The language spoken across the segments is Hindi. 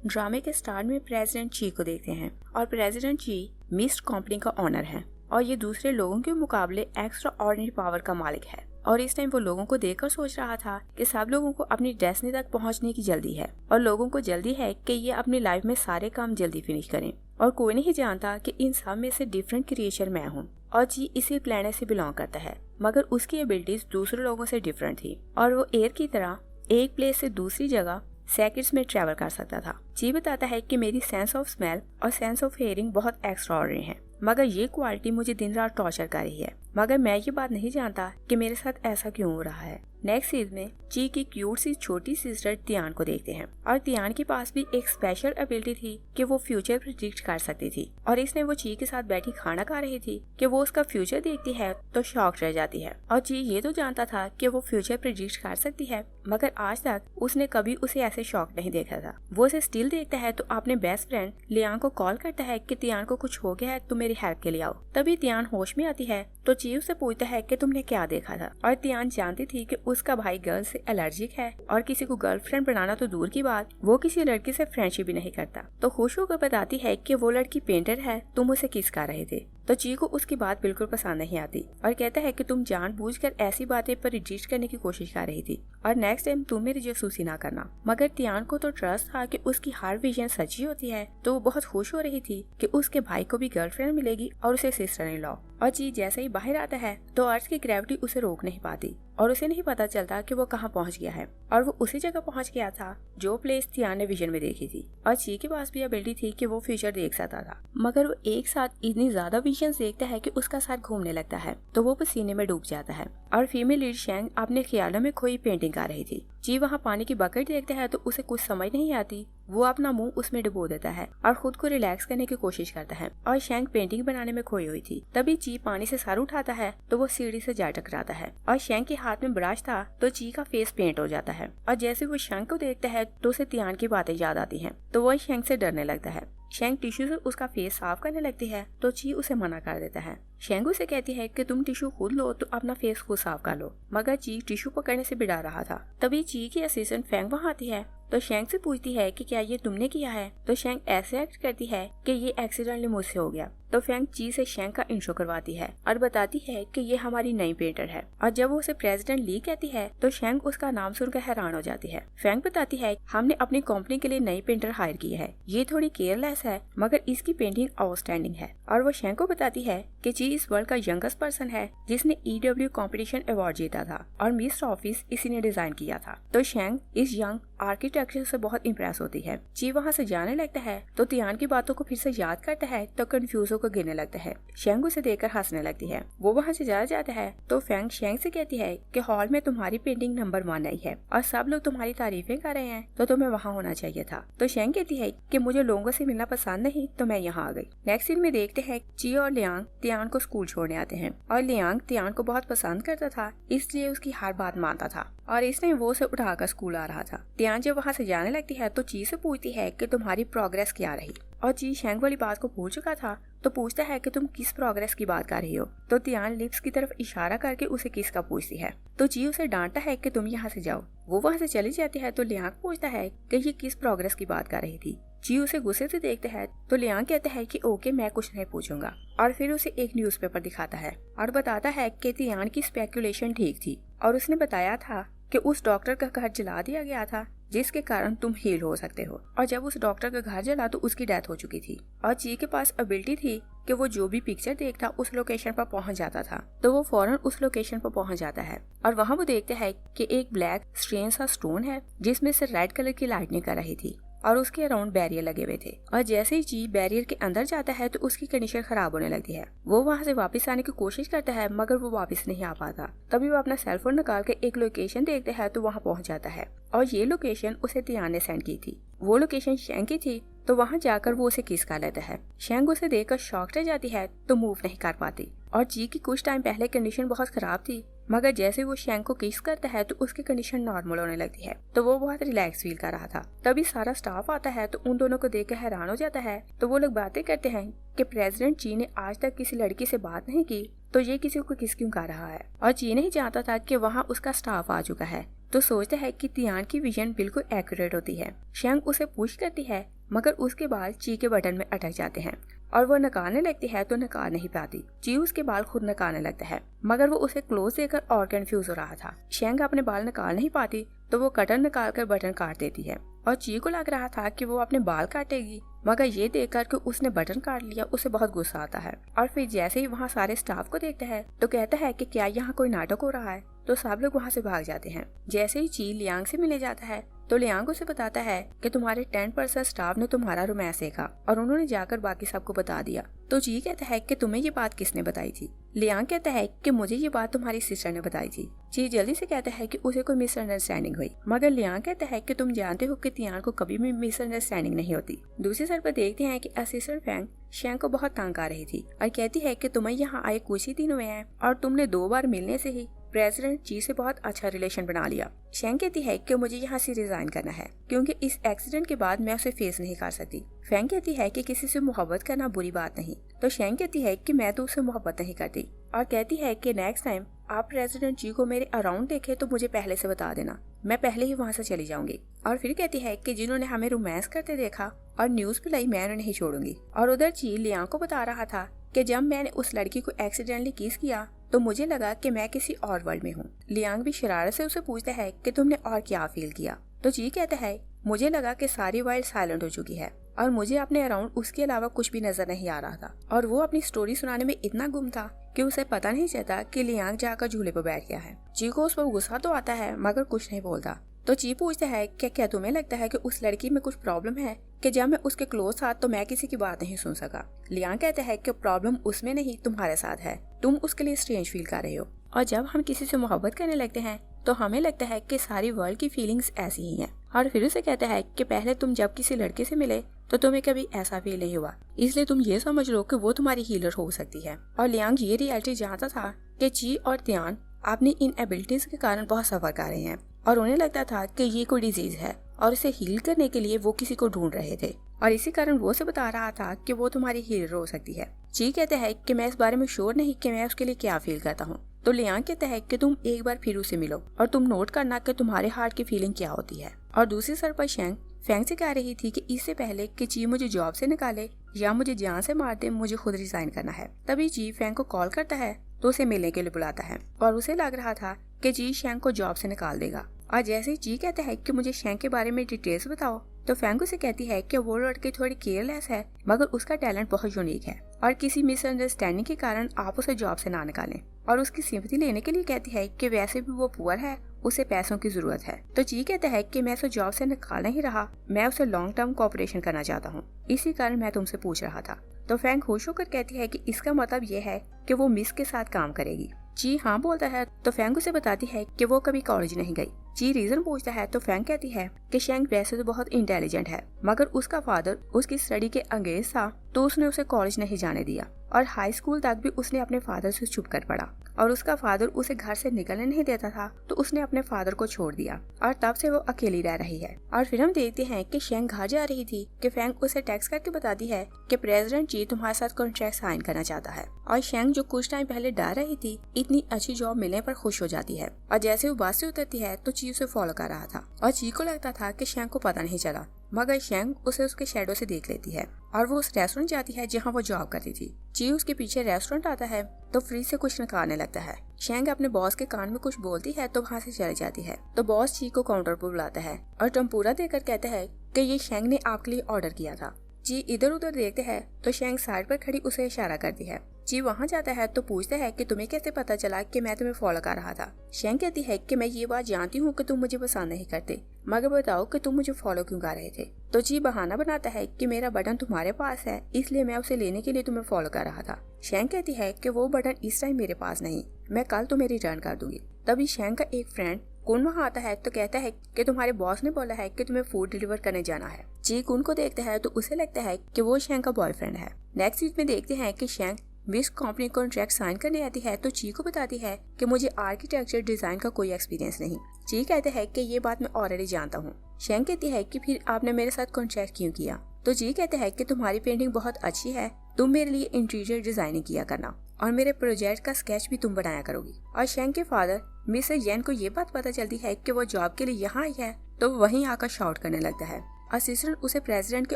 ड्रामे के स्टार्ट में प्रेसिडेंट ची को देखते हैं और प्रेसिडेंट ची मिस्ट कंपनी का ओनर है और ये दूसरे लोगों के मुकाबले एक्स्ट्रा ऑर्डिनरी पावर का मालिक है। और इस टाइम वो लोगों को देखकर सोच रहा था कि सब लोगों को अपनी डेस्टिनी तक पहुंचने की जल्दी है और लोगों को जल्दी है कि ये अपनी लाइफ में सारे काम जल्दी फिनिश करें और कोई नहीं जानता कि इन सब में से डिफरेंट क्रिएचर मैं हूँ। और जी इसी प्लेनेट से बिलोंग करता है मगर उसकी एबिलिटीज दूसरे लोगों से डिफरेंट थी और वो एयर की तरह एक प्लेस से दूसरी जगह सेकंड्स में ट्रैवल कर सकता था। जी बताता है कि मेरी सेंस ऑफ स्मेल और सेंस ऑफ हियरिंग बहुत एक्स्ट्रा ऑर्डिनरी है मगर ये क्वालिटी मुझे दिन रात टॉर्चर कर रही है मगर मैं ये बात नहीं जानता कि मेरे साथ ऐसा क्यों हो रहा है। नेक्स्ट सीन में ची की क्यूट सी छोटी सिस्टर तियान को देखते हैं और तियान के पास भी एक स्पेशल एबिलिटी थी कि वो फ्यूचर प्रिडिक्ट कर सकती थी और इसने वो ची के साथ बैठी खाना खा रही थी कि वो उसका फ्यूचर देखती है तो शॉक रह जाती है। और ची ये तो जानता था कि वो फ्यूचर प्रिडिक्ट कर सकती है मगर आज तक उसने कभी उसे ऐसे शॉक नहीं देखा था। वो उसे स्टिल देखता है तो अपने बेस्ट फ्रेंड लियांग को कॉल करता है कि तियान को कुछ हो गया है तो मेरी हेल्प के लिए आओ। तभी तियान होश में आती है तो ची उससे पूछता है कि तुमने क्या देखा था और तियान जानती थी कि उसका भाई गर्ल से एलर्जिक है और किसी को गर्लफ्रेंड बनाना तो दूर की बात वो किसी लड़की से फ्रेंडशिप भी नहीं करता। तो खुश होकर बताती है कि वो लड़की पेंटर है, तुम उसे किस कर रहे थे। तो ची को उसकी बात बिल्कुल पसंद नहीं आती और कहता है कि तुम जानबूझकर ऐसी बातें पर रिजिस्ट करने की कोशिश कर रही थी और नेक्स्ट टाइम तुम मेरी जासूसी ना करना। मगर तियान को तो ट्रस्ट था कि उसकी हर विजन सच्ची होती है तो वो बहुत खुश हो रही थी कि उसके भाई को भी गर्लफ्रेंड मिलेगी और उसे सिस्टर इन लॉ। और ची जैसे ही बाहर आता है तो अर्थ की ग्रेविटी उसे रोक नहीं पाती और उसे नहीं पता चलता कि वो कहाँ पहुँच गया है और वो उसी जगह पहुँच गया था जो प्लेस तियान ने विजन में देखी थी। और ची के पास भी एबिलिटी थी कि वो फ्यूचर देख सकता था मगर वो एक साथ इतनी ज्यादा विजन देखता है कि उसका सर घूमने लगता है तो वो पसीने में डूब जाता है। और फीमेल लीड शेंग अपने ख्यालों में खोई पेंटिंग कर रही थी। जी वहाँ पानी की बकेट देखता है तो उसे कुछ समझ नहीं आती। वो अपना मुंह उसमें डुबो देता है और खुद को रिलैक्स करने की कोशिश करता है और शेंग पेंटिंग बनाने में खोई हुई थी। तभी ची पानी से सर उठाता है तो वो सीढ़ी से जा टकराता है और शेंग के हाथ में ब्रश था तो ची का फेस पेंट हो जाता है और जैसे वो शेंग को देखता है तो उसे तियान की बातें याद आती हैं तो वो शेंग से डरने लगता है। शेंग टिश्यू से उसका फेस साफ करने लगती है तो ची उसे मना कर देता है। शेंग उसे कहती है कि तुम टिश्यू खुद लो तो अपना फेस खुद साफ कर लो मगर ची टिश्यू पकड़ने से बिड़ा रहा था। तभी ची की असिस्टेंट फेंग वहाँ आती है तो शेंग से पूछती है कि क्या ये तुमने किया है तो शेंग ऐसे एक्ट करती है कि ये एक्सीडेंटली मुझसे हो गया। तो फेंग ची से शेंग का इंट्रो करवाती है और बताती है कि ये हमारी नई पेंटर है और जब वो उसे प्रेसिडेंट ली कहती है तो शेंग उसका नाम सुनकर हैरान हो जाती है। फेंग बताती है हमने अपनी कंपनी के लिए नई पेंटर हायर की है, ये थोड़ी केयरलेस है मगर इसकी पेंटिंग आउटस्टैंडिंग है। और वो शेंग को बताती है कि ची इस वर्ल्ड का यंगेस्ट पर्सन है जिसने EW कंपटीशन अवार्ड जीता था और मिस ऑफिस इसी ने डिजाइन किया था। तो शेंग इस यंग आर्किटेक्चर से बहुत इम्प्रेस होती है। ची वहाँ से जाने लगता है तो तियान की बातों को फिर से याद करता है तो कंफ्यूज होकर गिरने लगता है। शेंग उसे देखकर हंसने लगती है। वो वहाँ से चला जाता है तो फेंग शेंग से कहती है कि हॉल में तुम्हारी पेंटिंग नंबर 1 आई है और सब लोग तुम्हारी तारीफें कर रहे हैं तो तुम्हें वहाँ होना चाहिए था। तो शेंग कहती है कि मुझे लोगों से मिलना पसंद नहीं तो मैं यहाँ आ गई। नेक्स्ट सीन में देखते हैं ची और लियांग तियान को स्कूल छोड़ने आते हैं और लियांग तियान को बहुत पसंद करता था इसलिए उसकी हर बात मानता था और इसने वो उसे उठाकर स्कूल आ रहा था। तियान जब वहाँ से जाने लगती है तो ची से पूछती है कि तुम्हारी प्रोग्रेस क्या रही और ची शेंग वाली बात को भूल चुका था तो पूछता है कि तुम किस प्रोग्रेस की बात कर रही हो। तो तियान लिप्स की तरफ इशारा करके उसे किस का पूछती है तो ची उसे डांटता है कि तुम यहाँ से जाओ। वो वहाँ से चली जाती है तो लियांग पूछता है कि ये किस प्रोग्रेस की बात कर रही थी। ची उसे गुस्से से देखते हैं तो लियांग कहता है कि ओके मैं कुछ नहीं पूछूंगा और फिर उसे एक न्यूज़पेपर दिखाता है और बताता है कि तियान की स्पेकुलेशन ठीक थी और उसने बताया था कि उस डॉक्टर का घर जला दिया गया था जिसके कारण तुम हील हो सकते हो और जब उस डॉक्टर का घर जला तो उसकी डेथ हो चुकी थी और ची के पास एबिलिटी थी कि वो जो भी पिक्चर देखता उस लोकेशन पर पहुंच जाता था तो वो फौरन उस लोकेशन पर पहुंच जाता है और वहाँ वो देखते हैं कि एक ब्लैक स्ट्रेन सा स्टोन है जिसमें से रेड कलर की लाइटनिंग कर रही थी और उसके अराउंड बैरियर लगे हुए थे और जैसे ही ची बैरियर के अंदर जाता है तो उसकी कंडीशन खराब होने लगती है। वो वहाँ से वापस आने की कोशिश करता है मगर वो वापस नहीं आ पाता। तभी वो अपना सेलफोन निकाल के एक लोकेशन देखता है तो वहाँ पहुँच जाता है और ये लोकेशन उसे तियान ने सेंड की थी। वो लोकेशन शेंग की थी तो वहाँ जाकर वो उसे किस कर लेता है। शेंग उसे देखकर शॉक रह जाती है तो मूव नहीं कर पाती और जी की कुछ टाइम पहले कंडीशन बहुत खराब थी मगर जैसे वो शेंग को किस करता है तो उसकी कंडीशन नॉर्मल होने लगती है तो वो बहुत रिलैक्स फील कर रहा था। तभी सारा स्टाफ आता है तो उन दोनों को देखकर हैरान हो जाता है। तो वो लोग बातें करते हैं कि प्रेसिडेंट ची ने आज तक किसी लड़की से बात नहीं की तो ये किसी को किस क्यों कर रहा है। और ची नहीं जानता था कि वहाँ उसका स्टाफ आ चुका है, तो सोचता है कि तियान की विजन बिल्कुल एक्यूरेट होती है। शेंग उसे पुश करती है, मगर उसके बाल ची के बटन में अटक जाते हैं और वो नकारने लगती है तो नकार नहीं पाती। ची उसके बाल खुद नकारने लगता है, मगर वो उसे क्लोज देकर और कंफ्यूज हो रहा था। शेंग अपने बाल निकाल नहीं पाती तो वो कटर निकाल कर बटन काट देती है और ची को लग रहा था कि वो अपने बाल काटेगी, मगर ये देखकर कि उसने बटन काट लिया उसे बहुत गुस्सा आता है। और फिर जैसे ही वहाँ सारे स्टाफ को देखता है तो कहता है कि क्या यहाँ कोई नाटक हो रहा है, तो सब लोग वहाँ से भाग जाते हैं। जैसे ही ची लियांग से मिले जाता है तो लियांग उसे बताता है कि तुम्हारे 10% स्टाफ ने तुम्हारा रोमांस देखा और उन्होंने जाकर बाकी सबको बता दिया। तो ची कहता है कि तुम्हें ये बात किसने बताई थी। लियांग कहता है कि मुझे ये बात तुम्हारी सिस्टर ने बताई थी। ची जल्दी से कहता है कि उसे कोई मिसअंडरस्टैंडिंग हुई, मगर लियांग कहता है कि तुम जानते हो कि तियान को कभी भी मिसअंडरस्टैंडिंग नहीं होती। दूसरी साइड पर देखते हैं कि असिस्टेंट फैंग शेंग को बहुत तंग कर रही थी और कहती है कि तुम्हें यहाँ आए कुछ ही दिन हुए हैं और तुमने 2 बार मिलने से ही प्रेसिडेंट ची से बहुत अच्छा रिलेशन बना लिया। शेंग कहती है कि मुझे यहाँ से रिजाइन करना है क्योंकि इस एक्सीडेंट के बाद मैं उसे फेस नहीं कर सकती। फैंग कहती है कि किसी से मोहब्बत करना बुरी बात नहीं, तो शेंग कहती है कि मैं तो उससे मोहब्बत नहीं करती और कहती है कि नेक्स्ट टाइम आप प्रेसिडेंट जी को मेरे अराउंड देखे तो मुझे पहले से बता देना, मैं पहले ही वहाँ से चली जाऊंगी। और फिर कहती है कि जिन्होंने हमें रोमांस करते देखा और न्यूज पिलाई मैं उन्हें नहीं छोड़ूंगी। और उधर ची लियांग को बता रहा था कि जब मैंने उस लड़की को एक्सीडेंटली किस किया तो मुझे लगा कि मैं किसी और वर्ल्ड में हूँ। लियांग भी शरारत से उसे पूछता है कि तुमने और क्या फील किया। तो जी कहता है मुझे लगा कि सारी वर्ल्ड साइलेंट हो चुकी है और मुझे अपने अराउंड उसके अलावा कुछ भी नजर नहीं आ रहा था और वो अपनी स्टोरी सुनाने में इतना गुम था कि उसे पता नहीं चलता कि लियांग जाकर झूले पर बैठ गया है। जी को उस पर गुस्सा तो आता है मगर कुछ नहीं बोलता। तो ची पूछता है कि क्या तुम्हें लगता है कि उस लड़की में कुछ प्रॉब्लम है कि जब मैं उसके क्लोज था तो मैं किसी की बात नहीं सुन सका। लियांग कहता है कि प्रॉब्लम उसमें नहीं तुम्हारे साथ है, तुम उसके लिए स्ट्रेंज फील कर रहे हो और जब हम किसी से मोहब्बत करने लगते हैं तो हमें लगता है कि सारी वर्ल्ड की फीलिंग्स ऐसी ही हैं। और फिर उसे कहता है कि पहले तुम जब किसी लड़के से मिले तो तुम्हें कभी ऐसा फील नहीं हुआ, इसलिए तुम ये समझ लो कि वो तुम्हारी हीलर हो सकती है। और लियांग ये रियलिटी जानता था कि ची और तियान अपनी इन एबिलिटीज के कारण बहुत सफर कर रहे हैं और उन्हें लगता था कि ये कोई डिजीज है और इसे हील करने के लिए वो किसी को ढूंढ रहे थे और इसी कारण वो उसे बता रहा था कि वो तुम्हारी हीलर हो सकती है। ची कहता है कि मैं इस बारे में श्योर नहीं कि मैं उसके लिए क्या फील करता हूँ। तो लियांग कहता है कि तुम एक बार फिर उसे मिलो और तुम नोट करना कि तुम्हारे हार्ट की फीलिंग क्या होती है। और दूसरी सर पर शेंग फैंग से कह रही थी कि इससे पहले कि ची मुझे जॉब से निकाले या मुझे जान से मार दे, मुझे खुद रिजाइन करना है। तभी ची फैंग को कॉल करता है तो उसे मिलने के लिए बुलाता है और उसे लग रहा था कि जी शेंग को जॉब से निकाल देगा। और जैसे ही जी कहता है कि मुझे शेंग के बारे में डिटेल्स बताओ तो फैंग उसे कहती है कि वो लड़की थोड़ी केयरलेस है मगर उसका टैलेंट बहुत यूनिक है और किसी मिसअंडरस्टैंडिंग के कारण आप उसे जॉब से ना निकालें। और उसकी सिंपैथी लेने के लिए कहती है कि वैसे भी वो पुअर है, उसे पैसों की जरूरत है। तो जी कहता है कि मैं उसे जॉब से निकाल नहीं रहा, मैं उसे लॉन्ग टर्म कोऑपरेशन करना चाहता हूँ, इसी कारण मैं तुमसे पूछ रहा था। तो फैंग खुश होकर कहती है कि इसका मतलब ये है कि वो मिस के साथ काम करेगी। जी हाँ बोलता है तो फैंग उसे बताती है कि वो कभी कॉलेज नहीं गई। जी रीजन पूछता है तो फैंग कहती है कि शेंग वैसे तो बहुत इंटेलिजेंट है मगर उसका फादर उसकी स्टडी के अंगेज था तो उसने उसे कॉलेज नहीं जाने दिया और हाई स्कूल तक भी उसने अपने फादर से छुप कर पढ़ा और उसका फादर उसे घर से निकलने नहीं देता था तो उसने अपने फादर को छोड़ दिया और तब से वो अकेली रह रही है। और फिर हम देखते हैं कि शेंग घर जा रही थी कि फैंग उसे टेक्स्ट करके बताती है कि प्रेसिडेंट जी तुम्हारे साथ कॉन्ट्रैक्ट साइन करना चाहता है। और शेंग जो कुछ टाइम पहले डर रही थी इतनी अच्छी जॉब मिलने पर खुश हो जाती है और जैसे वो बस से उतरती है तो ची उसे फॉलो कर रहा था और ची को लगता था कि शेंग को पता नहीं चला मगर शेंग उसे उसके शैडो से देख लेती है और वो उस रेस्टोरेंट जाती है जहाँ वो जॉब करती थी। ची उसके पीछे रेस्टोरेंट आता है तो फ्रिज से कुछ निकालने लगता है। शेंग अपने बॉस के कान में कुछ बोलती है तो वहाँ से चली जाती है। तो बॉस ची को काउंटर पर बुलाता है और टम्पूरा देकर कहता है कि ये शेंग ने आपके लिए ऑर्डर किया था। जी इधर उधर देखते हैं तो शेंग साइड पर खड़ी उसे इशारा करती है। जी वहाँ जाता है तो पूछता है कि तुम्हें कैसे पता चला कि मैं तुम्हें फॉलो कर रहा था। शेंग कहती है कि मैं ये बात जानती हूँ कि तुम मुझे पसंद नहीं करते मगर बताओ कि तुम मुझे फॉलो क्यों कर रहे थे। तो जी बहाना बनाता है कि मेरा बटन तुम्हारे पास है इसलिए मैं उसे लेने के लिए तुम्हें फॉलो कर रहा था। शेंग कहती है कि वो बटन इस टाइम मेरे पास नहीं, मैं कल तुम्हें रिटर्न कर दूंगी। तभी शेंग का एक फ्रेंड कुन वहाँ आता है तो कहता है कि तुम्हारे बॉस ने बोला है कि तुम्हें फूड डिलीवर करने जाना है। जी कुन को देखता है तो उसे लगता है कि वो शेंग का बॉयफ्रेंड है। नेक्स्ट वीक में देखते हैं कि शेंग मिस कंपनी कॉन्ट्रैक्ट साइन करने आती है तो ची को बताती है कि मुझे आर्किटेक्चर डिजाइन का कोई एक्सपीरियंस नहीं। ची कहते हैं कि ये बात मैं ऑलरेडी जानता हूँ। शेंग कहती है कि फिर आपने मेरे साथ कॉन्ट्रैक्ट क्यों किया। तो जी कहते हैं कि तुम्हारी पेंटिंग बहुत अच्छी है, तुम मेरे लिए इंटीरियर डिजाइनिंग किया करना। और मेरे प्रोजेक्ट का स्केच भी तुम बनाया करोगी। और शेंग के फादर मिस्टर येन को ये बात पता चलती है कि वो जॉब के लिए यहाँ आई है तो वहीं आकर शाउट करने लगता है। असिस्टेंट उसे प्रेसिडेंट के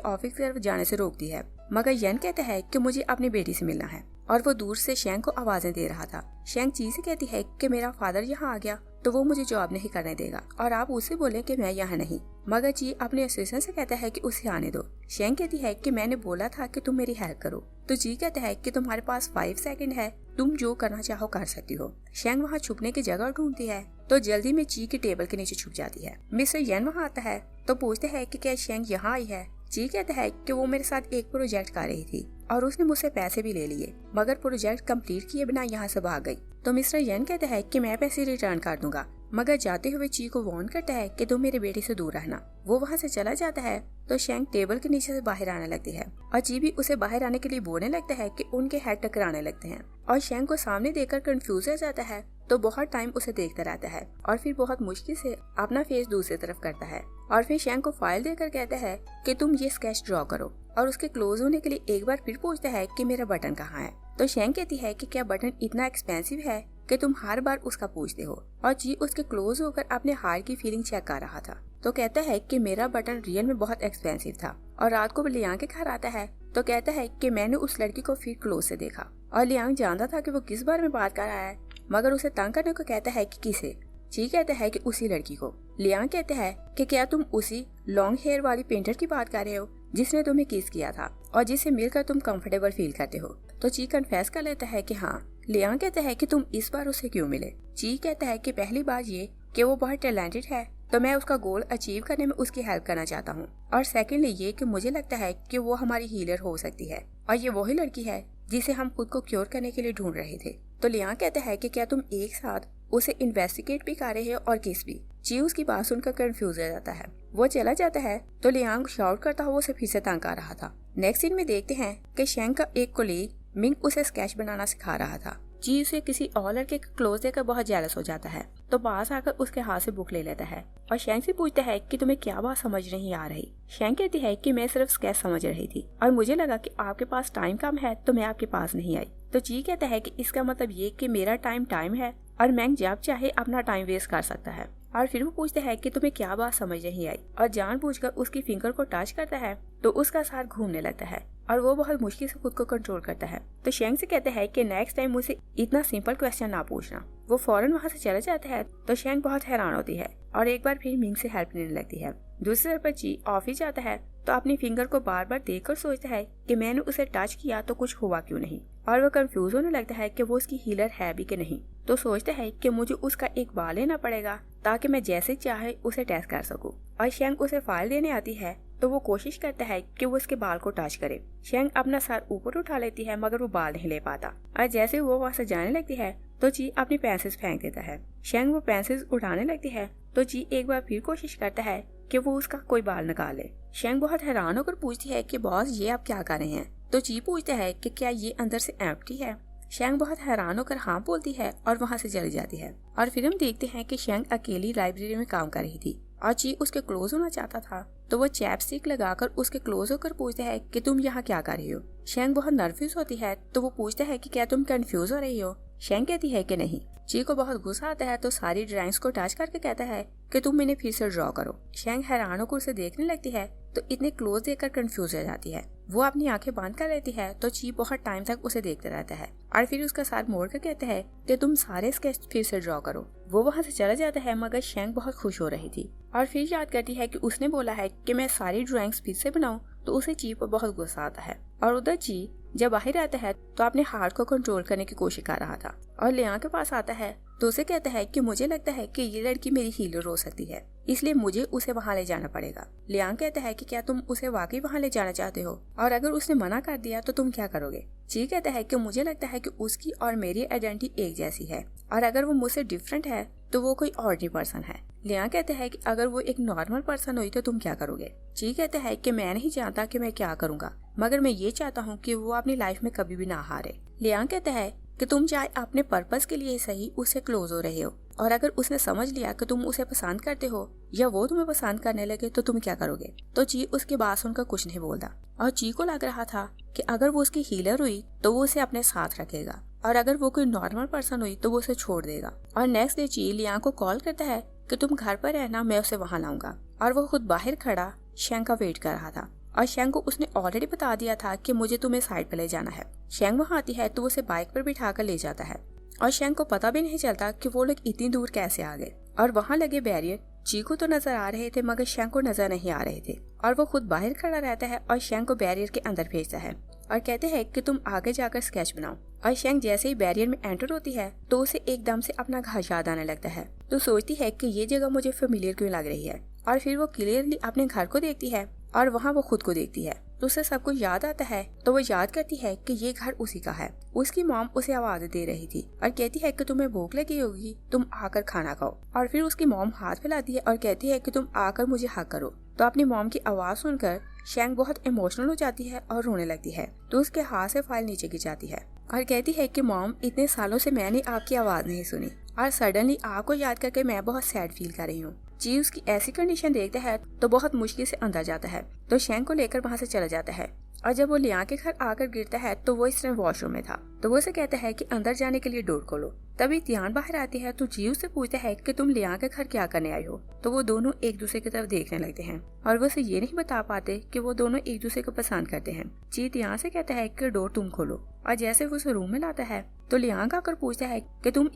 ऑफिस की तरफ जाने से रोकती है, मगर येन कहता है कि मुझे अपनी बेटी से मिलना है और वो दूर से शेंग को आवाजें दे रहा था। शेंग ची से कहती है कि मेरा फादर यहाँ आ गया तो वो मुझे जॉब नहीं करने देगा और आप उसे बोलें कि मैं यहाँ नहीं। मगर ची अपने असिस्टेंट से कहता है कि उसे आने दो। शेंग कहती है कि मैंने बोला था कि तुम मेरी हेल्प करो। तो ची कहता है कि तुम्हारे पास 5 सेकंड है, तुम जो करना चाहो कर सकती हो। शेंग वहाँ छुपने की जगह ढूंढती है तो जल्दी में ची की टेबल के नीचे छुप जाती है। मिस्टर येन वहाँ आता है तो पूछते है कि क्या शेंग यहाँ आई है। ची कहता है कि वो मेरे साथ एक प्रोजेक्ट कर रही थी और उसने मुझसे पैसे भी ले लिए, मगर प्रोजेक्ट कंप्लीट किए बिना यहाँ से भाग गई। तो मिस्टर येन कहता है कि मैं पैसे रिटर्न कर दूंगा, मगर जाते हुए ची को वार्न करता है कि तुम मेरे बेटी से दूर रहना। वो वहाँ से चला जाता है तो शेंग टेबल के नीचे से बाहर आने लगती है और ची भी उसे बाहर आने के लिए बोलने लगता है कि उनके हेड टकराने लगते हैं और शेंग को सामने देखकर कंफ्यूज हो जाता है तो बहुत टाइम उसे देखता रहता है और फिर बहुत मुश्किल से अपना फेस दूसरी तरफ करता है और फिर शेंग को फाइल देकर कहता है कि तुम ये स्केच ड्रॉ करो और उसके क्लोज होने के लिए एक बार फिर पूछता है कि मेरा बटन कहाँ है। तो शेंग कहती है कि क्या बटन इतना एक्सपेंसिव है कि तुम हर बार उसका पूछते हो। और जी उसके क्लोज होकर अपने हार की फीलिंग चेक कर रहा था तो कहता है कि मेरा बटन रियल में बहुत एक्सपेंसिव था। और रात को लियांग के घर आता है तो कहता है कि मैंने उस लड़की को फिर क्लोज से देखा और लियांग जानता था कि वो किस बारे में बात कर रहा है, मगर उसे तंग करने को कहता है कि किसे। ची कहता है कि उसी लड़की को। लियांग कहता है कि क्या तुम उसी लॉन्ग हेयर वाली पेंटर की बात कर रहे हो जिसने तुम्हें किस किया था और जिससे मिलकर तुम कंफर्टेबल फील करते हो। तो ची कन्फेस कर लेता है कि हाँ। लियांग कहता है कि तुम इस बार उससे क्यों मिले। ची कहता है कि पहली बात ये कि वो बहुत टैलेंटेड है तो मैं उसका गोल अचीव करने में उसकी हेल्प करना चाहता हूँ, और सेकेंडली ये कि मुझे लगता है कि वो हमारी हीलर हो सकती है और ये वही लड़की है जिसे हम खुद को क्योर करने के लिए ढूंढ रहे थे। तो लियांग कहता है कि क्या तुम एक साथ उसे इन्वेस्टिगेट भी कर रहे हो और किस भी। ची उसकी बात सुनकर कंफ्यूज हो जाता है। वो चला जाता है तो लियांग शाउट करता हुआ उसे फिर से तंग कर रहा था। नेक्स्ट सीन में देखते हैं कि शेंग का एक कोलीग मिंग उसे स्केच बनाना सिखा रहा था। जी उसे किसी और लड़के का क्लोज देकर बहुत जेलस हो जाता है तो पास आकर उसके हाथ से बुक ले लेता है और शेंग से पूछता है कि तुम्हें क्या बात समझ नहीं आ रही। शेंग कहती है कि मैं सिर्फ स्केच समझ रही थी और मुझे लगा कि आपके पास टाइम कम है तो मैं आपके पास नहीं आई। तो जी कहता है कि इसका मतलब ये कि मेरा टाइम है और मैं जब चाहे अपना टाइम वेस्ट कर सकता है। और फिर वो पूछता है कि तुम्हें क्या बात समझ नहीं आई और जानबूझकर उसकी फिंगर को टच करता है तो उसका सर घूमने लगता है और वो बहुत मुश्किल से खुद को कंट्रोल करता है। तो शेंग से कहता है कि नेक्स्ट टाइम मुझे इतना सिंपल क्वेश्चन ना पूछना। वो फौरन वहाँ से चला जाता है तो शेंग बहुत हैरान होती है और एक बार फिर मिंग से हेल्प लेने लगती है। दूसरी तरफ ची ऑफिस जाता है तो अपनी फिंगर को बार बार देखकर सोचता है कि मैंने उसे टच किया तो कुछ हुआ क्यों नहीं, और वो कंफ्यूज होने लगता है कि वो उसकी हीलर है भी कि नहीं। तो सोचता है कि मुझे उसका एक बाल लेना पड़ेगा ताकि मैं जैसे चाहे उसे टेस्ट कर सकूं। और शेंग उसे फाइल देने आती है तो वो कोशिश करता है कि वो उसके बाल को टच करे। शेंग अपना सर ऊपर उठा लेती है मगर वो बाल नहीं ले पाता और जैसे वो वहाँ से जाने लगती है तो ची अपनी पेंसिल्स फेंक देता है। शेंग वो पेंसिल्स उठाने लगती है तो ची एक बार फिर कोशिश करता है कि वो उसका कोई बाल निकाले। शेंग बहुत हैरान होकर पूछती है कि बॉस ये आप क्या कर रहे हैं। तो ची पूछता है कि क्या ये अंदर से एम्प्टी है। शेंग बहुत हैरान होकर हाँ बोलती है और वहाँ से चली जाती है। और फिर हम देखते हैं कि शेंग अकेली लाइब्रेरी में काम कर रही थी और ची उसके क्लोज होना चाहता था तो वो चैपस्टिक लगाकर उसके क्लोज होकर पूछता है कि तुम यहाँ क्या कर रही हो। शेंग बहुत नर्वस होती है तो वो पूछता है कि क्या तुम कंफ्यूज हो रही हो। शेंग कहती है कि नहीं। ची को बहुत गुस्सा आता है तो सारी ड्राइंग्स को टच करके कहता है कि तुम इन्हें फिर से ड्रॉ करो। शेंग हैरान होकर उसे देखने लगती है तो इतने क्लोज देखकर कंफ्यूज हो जाती है। वो अपनी आंखें बंद कर लेती है तो ची बहुत टाइम तक उसे देखता रहता है और फिर उसका सर मोड़ कर कहता है कि तुम सारे स्केच फिर से ड्रॉ करो। वो वहाँ से चला जाता है मगर शेंग बहुत खुश हो रही थी और फिर याद करती है कि उसने बोला है कि मैं सारी ड्राइंग्स फिर से बनाऊं तो उसे ची पर बहुत गुस्सा आता है। और उधर ची जब बाहर आता है तो अपने हार्ट को कंट्रोल करने की कोशिश कर रहा था और लियांग के पास आता है तो उसे कहता है कि मुझे लगता है कि ये लड़की मेरी हीलर हो सकती है इसलिए मुझे उसे वहाँ ले जाना पड़ेगा। लियांग कहता है कि क्या तुम उसे वाकई वहाँ ले जाना चाहते हो और अगर उसने मना कर दिया तो तुम क्या करोगे। ची कहता है कि मुझे लगता है कि उसकी और मेरी आइडेंटिटी एक जैसी है और अगर वो मुझसे डिफरेंट है तो वो कोई ऑर्डिनरी पर्सन है। लियांग कहता है कि अगर वो एक नॉर्मल पर्सन हुई तो तुम क्या करोगे। ची कहता है कि मैं नहीं जानता कि मैं क्या करूँगा मगर मैं ये चाहता हूँ कि वो अपनी लाइफ में कभी भी ना हारे। लियांग कहता है कि तुम चाहे अपने पर्पस के लिए सही उससे क्लोज हो रहे हो और अगर उसने समझ लिया कि तुम उसे पसंद करते हो या वो तुम्हें पसंद करने लगे तो तुम क्या करोगे। तो ची उसकी बात सुनकर कुछ नहीं बोलता और ची को लग रहा था कि अगर वो उसकी हीलर हुई तो वो उसे अपने साथ रखेगा और अगर वो कोई नॉर्मल पर्सन हुई तो वो उसे छोड़ देगा। और नेक्स्ट डे ची लियांग को कॉल करता है कि तुम घर पर रहना, मैं उसे वहाँ लाऊंगा। और वो खुद बाहर खड़ा शेंग का वेट कर रहा था और शेंग को उसने ऑलरेडी बता दिया था कि मुझे तुम्हें साइड पर ले जाना है। शेंग वहाँ आती है तो उसे बाइक पर बिठा कर ले जाता है और शेंग को पता भी नहीं चलता कि वो लोग इतनी दूर कैसे आ गए। और वहाँ लगे बैरियर ची को तो नजर आ रहे थे मगर शेंग को नजर नहीं आ रहे थे और वो खुद बाहर खड़ा रहता है और शेंग को बैरियर के अंदर भेजता है और कहते हैं कि तुम आगे जाकर स्केच बनाओ। और शेंग जैसे ही बैरियर में एंटर होती है तो उसे एकदम से अपना घर याद आने लगता है। तो सोचती है कि ये जगह मुझे फेमिलियर क्यों लग रही है। और फिर वो क्लियरली अपने घर को देखती है और वहाँ वो खुद को देखती है तो उसे सब कुछ याद आता है। तो वो याद करती है कि ये घर उसी का है। उसकी मॉम उसे आवाज दे रही थी और कहती है कि तुम्हें भूख लगी होगी, तुम आकर खाना खाओ। और फिर उसकी मॉम हाथ फैलाती है और कहती है कि तुम आकर मुझे हक करो। तो अपनी मॉम की आवाज सुनकर शेंग बहुत इमोशनल हो जाती है और रोने लगती है। तो उसके हाथ से फाइल नीचे गिर जाती है और कहती है कि मॉम, इतने सालों से मैंने आपकी आवाज नहीं सुनी और सडनली आपको याद करके मैं बहुत सैड फील कर रही हूँ। ची उसकी ऐसी कंडीशन देखता है तो बहुत मुश्किल से अंदर जाता है तो शेंग को लेकर वहाँ से चला जाता है। और जब वो लियांग के घर आकर गिरता है तो वो इस टाइम वॉशरूम में था। तो वो उसे कहता है कि अंदर जाने के लिए डोर खोलो। तभी तियान बाहर आती है तो जी उससे पूछता है कि तुम लियांग के घर क्या करने आई हो। तो वो दोनों एक दूसरे की तरफ देखने लगते हैं और वो उसे ये नहीं बता पाते कि वो दोनों एक दूसरे को पसंद करते हैं। जी तियान से कहता है कि डोर तुम खोलो और जैसे वो उसे रूम में लाता है तो लियांग आकर पूछता है कि तुम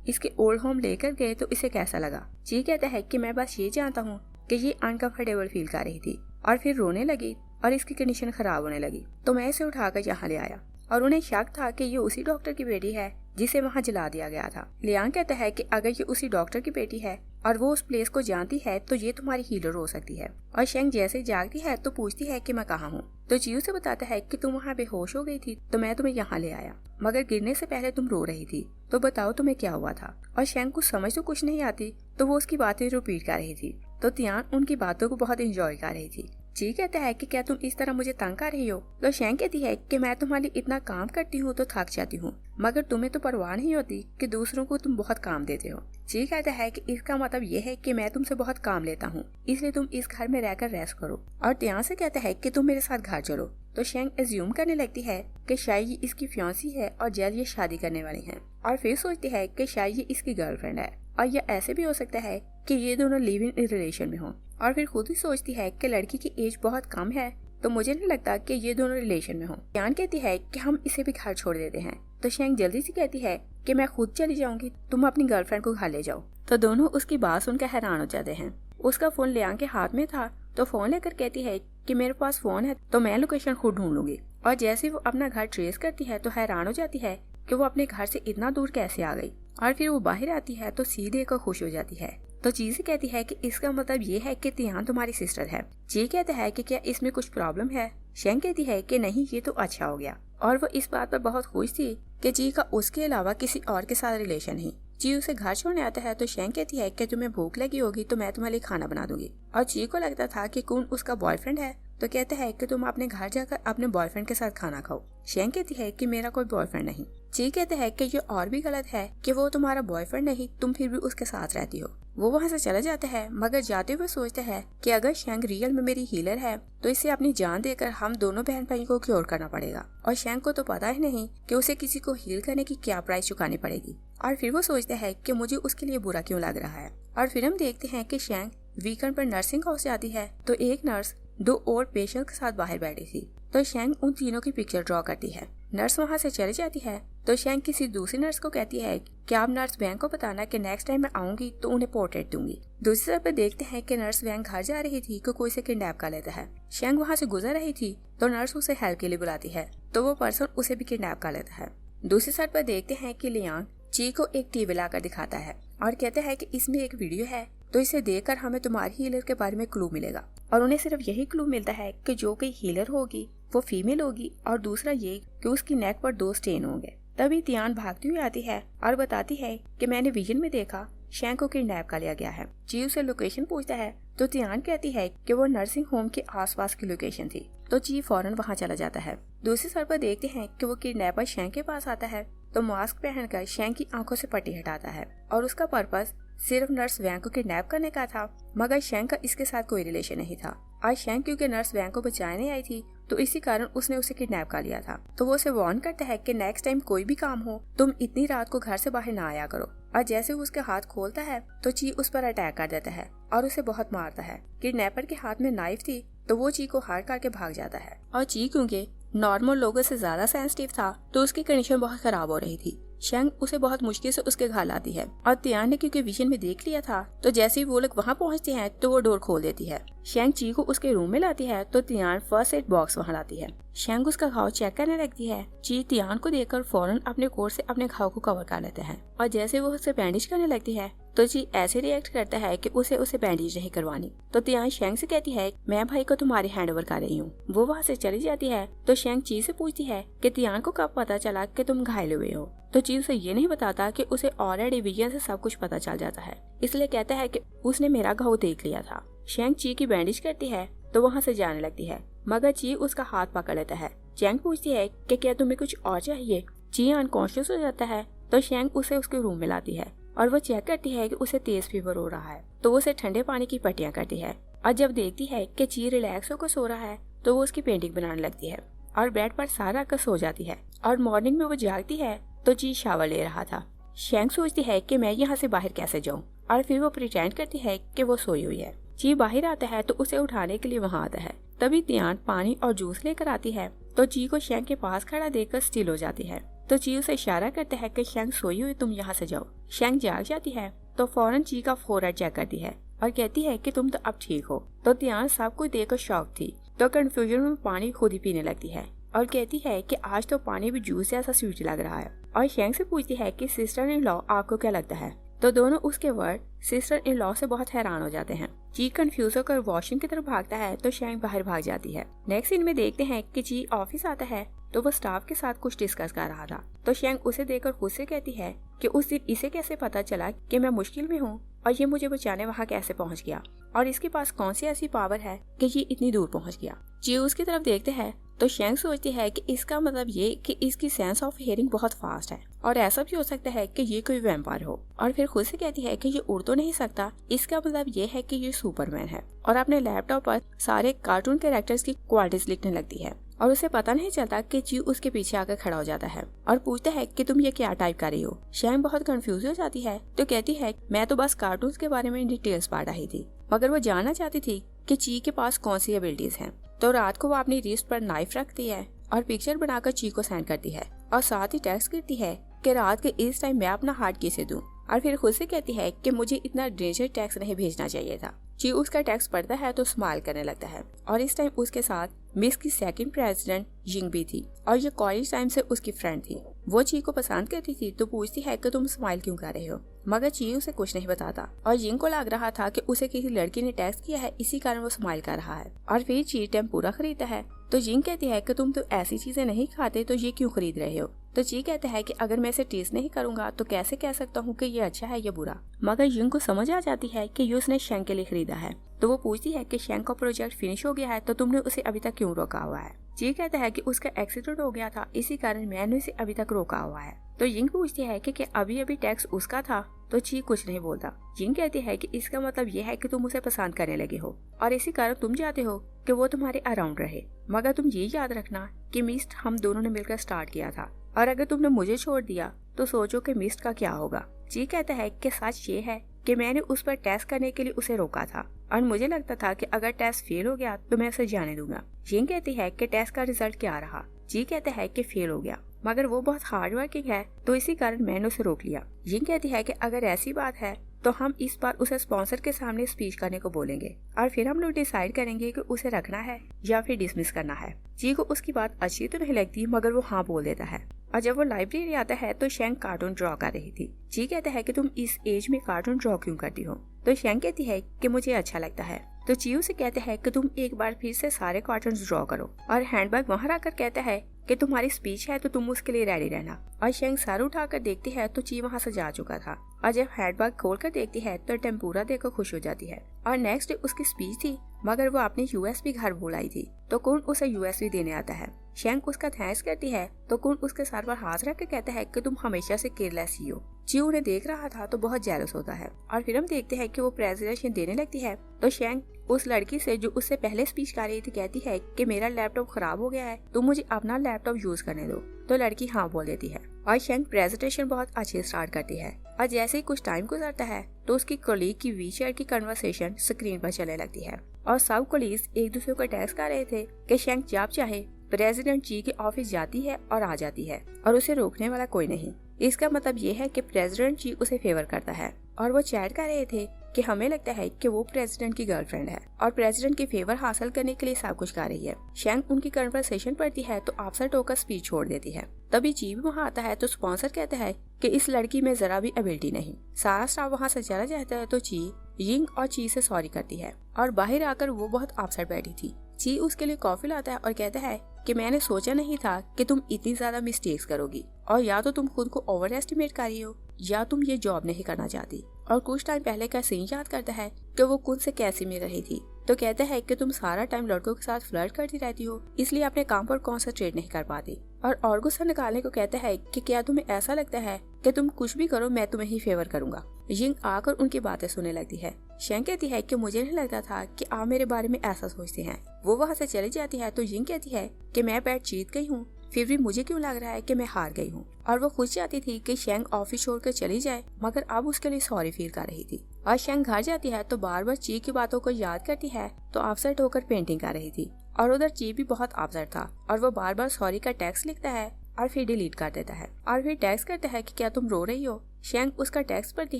इसके ओल्ड होम लेकर गए तो इसे कैसा लगा। जी कहता है कि मैं बस ये जानता हूँ कि ये अनकंफर्टेबल फील कर रही थी और फिर रोने लगी और इसकी कंडीशन खराब होने लगी तो मैं इसे उठाकर यहाँ ले आया। और उन्हें शक था कि ये उसी डॉक्टर की बेटी है जिसे वहाँ जला दिया गया था। लियांग कहता है कि अगर ये उसी डॉक्टर की बेटी है और वो उस प्लेस को जानती है तो ये तुम्हारी हीलर हो सकती है। और शेंग जैसे जागती है तो पूछती है कि मैं कहाँ हूँ। तो जियो से बताता है कि तुम वहाँ बेहोश हो गई थी तो मैं तुम्हें यहाँ ले आया, मगर गिरने से पहले तुम रो रही थी, तो बताओ तुम्हें क्या हुआ था। और शेंग को समझ तो कुछ नहीं आती तो वो उसकी बातें रिपीट कर रही थी। तो तियान उनकी बातों को बहुत एंजॉय कर रही थी। जी कहता है कि क्या तुम इस तरह मुझे तंग कर रही हो। तो शेंग कहती है कि मैं तुम्हारे लिए इतना काम करती हूँ तो थक जाती हूँ, मगर तुम्हें तो परवाह नहीं होती कि दूसरों को तुम बहुत काम देते हो। जी कहता है कि इसका मतलब ये है कि मैं तुमसे बहुत काम लेता हूँ, इसलिए तुम इस घर में रहकर रेस्ट करो। और तियान से कहता है कि तुम मेरे साथ घर चलो। तो शेंग एज्यूम करने लगती है कि शायद ये इसकी फियांसी है और जल्द ये शादी करने वाली है। और फिर सोचती है कि शायद ये इसकी गर्लफ्रेंड है और यह ऐसे भी हो सकता है कि ये दोनों लिव इन रिलेशन में हों। और फिर खुद ही सोचती है कि लड़की की एज बहुत कम है तो मुझे नहीं लगता कि ये दोनों रिलेशन में हों। तियान कहती है कि हम इसे भी घर छोड़ देते हैं। तो शेंग जल्दी से कहती है कि मैं खुद चली जाऊंगी, तुम अपनी गर्लफ्रेंड को घर ले जाओ। तो दोनों उसकी बात सुनकर हैरान हो जाते हैं। उसका फोन लियांग के हाथ में था तो फोन लेकर कहती है कि मेरे पास फोन है तो मैं लोकेशन खुद ढूंढ लूंगी। और जैसे वो अपना घर ट्रेस करती है तो हैरान हो जाती है कि वो अपने घर से इतना दूर कैसे आ गई। और फिर वो बाहर आती है तो सीधे को खुश हो जाती है। तो चीज़ कहती है कि इसका मतलब ये है कि तियान तुम्हारी सिस्टर है। जी कहता है कि क्या इसमें कुछ प्रॉब्लम है। शेंग कहती है कि नहीं, ये तो अच्छा हो गया। और वो इस बात पर बहुत खुश थी कि जी का उसके अलावा किसी और के साथ रिलेशन नहीं। जी उसे घर छोड़ने आता है तो शेंग कहती है कि तुम्हें भूख लगी होगी तो मैं तुम्हारे लिए खाना बना दूंगी। और जी को लगता था कि कौन उसका बॉयफ्रेंड है तो कहता है कि तुम अपने घर जाकर अपने बॉयफ्रेंड के साथ खाना खाओ। शेंग कहती है कि मेरा कोई बॉयफ्रेंड नहीं। जी कहते हैं कि ये और भी गलत है कि वो तुम्हारा बॉयफ्रेंड नहीं, तुम फिर भी उसके साथ रहती हो। वो वहाँ से चला जाता है मगर जाते हुए सोचता है कि अगर शेंग रियल में मेरी हीलर है तो इसे अपनी जान देकर हम दोनों बहन भाई को क्योर करना पड़ेगा। और शेंग को तो पता ही नहीं कि उसे किसी को हील करने की क्या प्राइस चुकानी पड़ेगी। और फिर वो सोचता है कि मुझे उसके लिए बुरा क्यों लग रहा है। और फिर हम देखते हैं कि शेंग वीकेंड पर नर्सिंग हाउस जाती है तो एक नर्स 2 और पेशेंट के साथ बाहर बैठी थी। तो शेंग उन तीनों की पिक्चर ड्रॉ करती है। नर्स वहाँ से चली जाती है तो शेंग किसी दूसरी नर्स को कहती है कि आप नर्स वैंग को बताना कि नेक्स्ट टाइम मैं आऊंगी तो उन्हें पोर्ट्रेट दूंगी। दूसरी तरफ पे देखते हैं कि नर्स वैंग घर जा रही थी कि कोई से किडनैप कर लेता है। शेंग वहाँ से गुजर रही थी तो नर्स उसे हेल्प के लिए बुलाती है तो वो पर्सन उसे भी किडनैप कर लेता है। दूसरी साइड पर देखते हैं कि लियांग ची को एक टीवी लाकर दिखाता है और कहता है कि इसमें एक वीडियो है तो इसे देखकर हमें तुम्हारी हीलर के बारे में क्लू मिलेगा। और उन्हें सिर्फ यही क्लू मिलता है कि जो कोई हीलर होगी वो फीमेल होगी और दूसरा ये कि उसकी नेक पर 2 स्टेन होंगे। तभी तियान भागती हुई आती है और बताती है कि मैंने विजन में देखा शेंग को किडनैप कर लिया गया है। जी उसे लोकेशन पूछता है तो तियान कहती है कि वो नर्सिंग होम के आसपास की लोकेशन थी। तो जी फौरन वहाँ चला जाता है। दूसरी साइड पर देखते हैं कि वो किडनैपर शेंग के पास आता है तो मास्क पहनकर शेंग की आंखों से पट्टी हटाता है और उसका पर्पस सिर्फ नर्स वैंग को किडनैप करने का था, मगर शेंग का इसके साथ कोई रिलेशन नहीं था। आज शेंग क्योंकि नर्स वैंग को बचाने आई थी तो इसी कारण उसने उसे किडनैप कर लिया था। तो वो उसे वार्न करता है कि नेक्स्ट टाइम कोई भी काम हो तुम इतनी रात को घर से बाहर ना आया करो। और जैसे वो उसके हाथ खोलता है तो ची उस पर अटैक कर देता है और उसे बहुत मारता है। किडनैपर के हाथ में नाइफ थी तो वो ची को हार्ट करके भाग जाता है। और ची क्योंकि नॉर्मल लोगों से ज्यादा सेंसिटिव था तो उसकी कंडीशन बहुत खराब हो रही थी। शेंग उसे बहुत मुश्किल से उसके घर लाती है और तियान ने क्योंकि विजन में देख लिया था तो जैसे ही वो लोग वहाँ पहुँचते हैं तो वो डोर खोल देती है। शेंग ची को उसके रूम में लाती है तो तियान फर्स्ट एड बॉक्स वहाँ लाती है। शेंग उसका घाव चेक करने लगती है। ची तियान को देखकर फौरन अपने कोट से अपने घाव को कवर कर लेते हैं और जैसे वो उसे बैंडेज करने लगती है तो ची ऐसे रिएक्ट करता है कि उसे बैंडेज नहीं करवानी। तो तियान शेंग से कहती है मैं भाई को तुम्हारे हैंड ओवर कर रही हूँ। वो वहाँ से चली जाती है तो शेंग ची से पूछती है कि तियान को कब पता चला कि तुम घायल हुए हो। तो ची उसे ये नहीं बताता कि उसे ऑलरेडी विजन से सब कुछ पता चल जाता है, इसलिए कहता है कि उसने मेरा घाव देख लिया था। शेंग ची की बैंडेज करती है तो वहाँ से जाने लगती है मगर ची उसका हाथ पकड़ लेता है। शेंग पूछती है कि क्या तुम्हें कुछ और चाहिए। ची अनकॉन्शियस हो जाता है तो शेंग उसे उसके रूम में लाती है और वो चेक करती है कि उसे तेज फीवर हो रहा है तो वो उसे ठंडे पानी की पट्टियां करती है और जब देखती है कि ची रिलैक्स होकर सो रहा है तो वो उसकी पेंटिंग बनाने लगती है और बेड पर सारा कर सो जाती है। और मॉर्निंग में वो जागती है तो ची शावर ले रहा था। शेंग सोचती है कि मैं यहाँ से बाहर कैसे जाऊँ और फिर वो प्रिटेंड करती है कि वो सोई हुई है। ची बाहर आता है तो उसे उठाने के लिए वहाँ आता है। तभी तियान पानी और जूस लेकर आती है तो ची को शेंग के पास खड़ा देखकर स्टिल हो जाती है। तो ची उसे इशारा करता है कि शेंग सोई हुई तुम यहाँ से जाओ। शेंग जाग जाती है तो फौरन ची का फोरहेड चेक करती है और कहती है कि तुम तो अब ठीक हो। तो तियान सब कुछ देखकर शॉक थी तो कंफ्यूजन में पानी खुद ही पीने लगती है और कहती है कि आज तो पानी भी जूस जैसा स्वीट लग रहा है। और शेंग से पूछती है कि सिस्टर इन लॉ आपको क्या लगता है। तो दोनों उसके वर्ड सिस्टर इन लॉ से बहुत हैरान हो जाते हैं। ची कंफ्यूज होकर वॉशरूम की तरफ भागता है तो शेंग बाहर भाग जाती है। नेक्स्ट सीन में देखते हैं कि ची ऑफिस आता है तो वो स्टाफ के साथ कुछ डिस्कस कर रहा था। तो शेंग उसे देखकर खुद से कहती है कि उस दिन इसे कैसे पता चला कि मैं मुश्किल में हूँ और ये मुझे बचाने वहाँ कैसे पहुँच गया और इसके पास कौन सी ऐसी पावर है कि ये इतनी दूर पहुँच गया। ची उसकी तरफ देखते हैं तो शेंग सोचती है कि इसका मतलब ये कि इसकी सेंस ऑफ हियरिंग बहुत फास्ट है और ऐसा भी हो सकता है कि ये कोई वैम्पायर हो। और फिर खुद से कहती है कि ये उड़ तो नहीं सकता, इसका मतलब ये है कि ये सुपरमैन है। और अपने लैपटॉप पर सारे कार्टून कैरेक्टर्स की क्वालिटीज लिखने लगती है और उसे पता नहीं चलता कि ची उसके पीछे आकर खड़ा हो जाता है और पूछता है कि तुम ये क्या टाइप कर रही हो। शेंग बहुत कंफ्यूज हो जाती है तो कहती है मैं तो बस कार्टून के बारे में डिटेल्स पढ़ रही थी, मगर वो जानना चाहती थी कि ची के पास कौन सी एबिलिटीज हैं। तो रात को वो अपनी रिस्ट पर नाइफ रखती है और पिक्चर बनाकर ची को सेंड करती है और साथ ही टेक्स्ट करती है कि रात के इस टाइम मैं अपना हार्ट किसे दूं। और फिर खुद से कहती है कि मुझे इतना डेंजर टेक्स्ट नहीं भेजना चाहिए था। ची उसका टेक्स्ट पढ़ता है तो स्माइल करने लगता है और इस टाइम उसके साथ मिस की सेकंड प्रेसिडेंट जिंग भी थी और ये कॉलेज टाइम से उसकी फ्रेंड थी। वो ची को पसंद करती थी तो पूछती है कि तुम स्माइल क्यों कर रहे हो, मगर ची उसे कुछ नहीं बताता और जिंग को लग रहा था कि उसे किसी लड़की ने टेक्स्ट किया है, इसी कारण वो स्माइल कर रहा है। और फिर ची टेम्पूरा खरीदता है तो जिंग कहती है कि तुम तो ऐसी चीजें नहीं खाते तो ये क्यों खरीद रहे हो। तो ची कहता है कि अगर मैं इसे टेस्ट नहीं करूंगा तो कैसे कह सकता हूँ कि ये अच्छा है या बुरा। मगर जिंग को समझ आ जाती है कि ये उसने शेंग के लिए खरीदा है तो वो पूछती है कि शेंग का प्रोजेक्ट फिनिश हो गया है तो तुमने उसे अभी तक क्यों रोका हुआ है। ची कहता है कि उसका एक्सीडेंट हो गया था, इसी कारण मैंने उसे अभी तक रोका हुआ है। तो जिंग पूछती है कि अभी अभी टैक्स उसका था तो ची कुछ नहीं बोलता। जिंग कहती है कि इसका मतलब ये है कि तुम उसे पसंद करने लगे हो और इसी कारण तुम चाहते हो कि वो तुम्हारे अराउंड रहे, मगर तुम ये याद रखना कि मिस्ट हम दोनों ने मिलकर स्टार्ट किया था और अगर तुमने मुझे छोड़ दिया तो सोचो कि मिस्ट का क्या होगा। ची कहता है कि सच ये है कि मैंने उस पर टेस्ट करने के लिए उसे रोका था और मुझे लगता था कि अगर टेस्ट फेल हो गया तो मैं उसे जाने दूंगा। जिंग कहती है कि टेस्ट का रिजल्ट क्या रहा। जी कहता है कि फेल हो गया, मगर वो बहुत हार्ड वर्किंग है तो इसी कारण मैंने उसे रोक लिया। जिंग कहती है कि अगर ऐसी बात है तो हम इस बार उसे स्पॉन्सर के सामने स्पीच करने को बोलेंगे और फिर हम लोग डिसाइड करेंगे कि उसे रखना है या फिर डिसमिस करना है। जी को उसकी बात अच्छी तो नहीं लगती मगर वो हाँ बोल देता है और जब वो लाइब्रेरी आता है तो शेंग कार्टून ड्रॉ कर रही थी। जी कहता है कि तुम इस एज में कार्टून ड्रॉ क्यों करती हो। तो शेंग कहती है कि मुझे अच्छा लगता है। तो चीयू से कहते हैं कि तुम एक बार फिर से सारे कार्टून ड्रॉ करो और हैंडबैग वहाँ रखकर कहता है कि तुम्हारी स्पीच है तो तुम उसके लिए रेडी रहना। और शेंग सर उठाकर देखती है तो ची वहाँ से जा चुका था और जब हैंडबैग खोल कर देखती है तो टेम्पूरा देखकर खुश हो जाती है। और नेक्स्ट डे उसकी स्पीच थी मगर वो अपने यूएसबी घर भूल आई थी, तो कुन उसे यूएसबी देने आता है। शैंक उसका थैंक्स करती है तो कुन उसके सर पर हाथ रख के कहता है कि तुम हमेशा से केयरलेस ही हो। ची उन्हें देख रहा था तो बहुत जेलस होता है और फिर हम देखते हैं कि वो प्रेजेंटेशन देने लगती है तो शैंक उस लड़की से जो उससे पहले स्पीच कर रही थी कहती है कि मेरा लैपटॉप खराब हो गया है, तुम मुझे अपना लैपटॉप यूज करने दो। तो लड़की हाँ बोल देती है और शैंक प्रेजेंटेशन बहुत अच्छे स्टार्ट करती है और जैसे ही कुछ टाइम गुजरता है तो उसकी कोलीग की वीचेयर की कन्वर्सेशन स्क्रीन पर चलने लगती है और सब कोलीग्स एक दूसरे को टेक्स्ट कर रहे थे कि शैंक जब चाहे प्रेसिडेंट ची के ऑफिस जाती है और आ जाती है और उसे रोकने वाला कोई नहीं। इसका मतलब ये है कि प्रेसिडेंट ची उसे फेवर करता है और वो चैट कर रहे थे कि हमें लगता है कि वो प्रेसिडेंट की गर्लफ्रेंड है और प्रेसिडेंट की फेवर हासिल करने के लिए सब कुछ कर रही है। शैंक उनकी कन्वर्सेशन पढ़ती है तो अपसेट होकर स्पीच छोड़ देती है। तभी ची भी वहाँ आता है तो स्पॉन्सर कहता है कि इस लड़की में जरा भी एबिलिटी नहीं। सारा स्टाफ वहाँ से चला जाता है तो ची यिंग और ची से सॉरी करती है और बाहर आकर वो बहुत अपसेट बैठी थी। ची उसके लिए कॉफी लाता है और कहता है कि मैंने सोचा नहीं था कि तुम इतनी ज्यादा मिस्टेक्स करोगी और या तो तुम खुद को ओवर एस्टिमेट कर रही हो या तुम ये जॉब नहीं करना चाहती। और कुछ टाइम पहले का सीन याद करता है कि वो कुन से कैसे मिल रही थी तो कहता है कि तुम सारा टाइम लड़कों के साथ फ्लर्ट करती रहती हो इसलिए अपने काम पर कॉन्सेंट्रेट नहीं कर पाती। और गुस्सा निकालने को कहता है कि क्या तुम्हें ऐसा लगता है कि तुम कुछ भी करो मैं तुम्हें ही फेवर करूंगा। यिंग आकर उनकी बातें सुनने लगती है। शैंक कहती है कि मुझे नहीं लगता था कि आप मेरे बारे में ऐसा सोचते हैं। वो वहाँ से चली जाती है तो यिंग कहती है कि मैं बैट जीत गई हूँ, फिर भी मुझे क्यों लग रहा है कि मैं हार गई हूँ। और वो खुश चाहती थी कि शैंक ऑफिस छोड़कर चली जाए मगर अब उसके लिए सॉरी फील कर रही थी। और शैंक घर जाती है तो बार बार ची की बातों को याद करती है तो अपसेट होकर पेंटिंग कर रही थी और उधर ची भी बहुत अपसेट था और वो बार बार सॉरी का टेक्स्ट लिखता है और फिर डिलीट कर देता है और फिर टेक्स्ट करता है कि क्या तुम रो रही हो। शैंक उसका टेक्स्ट पढ़ती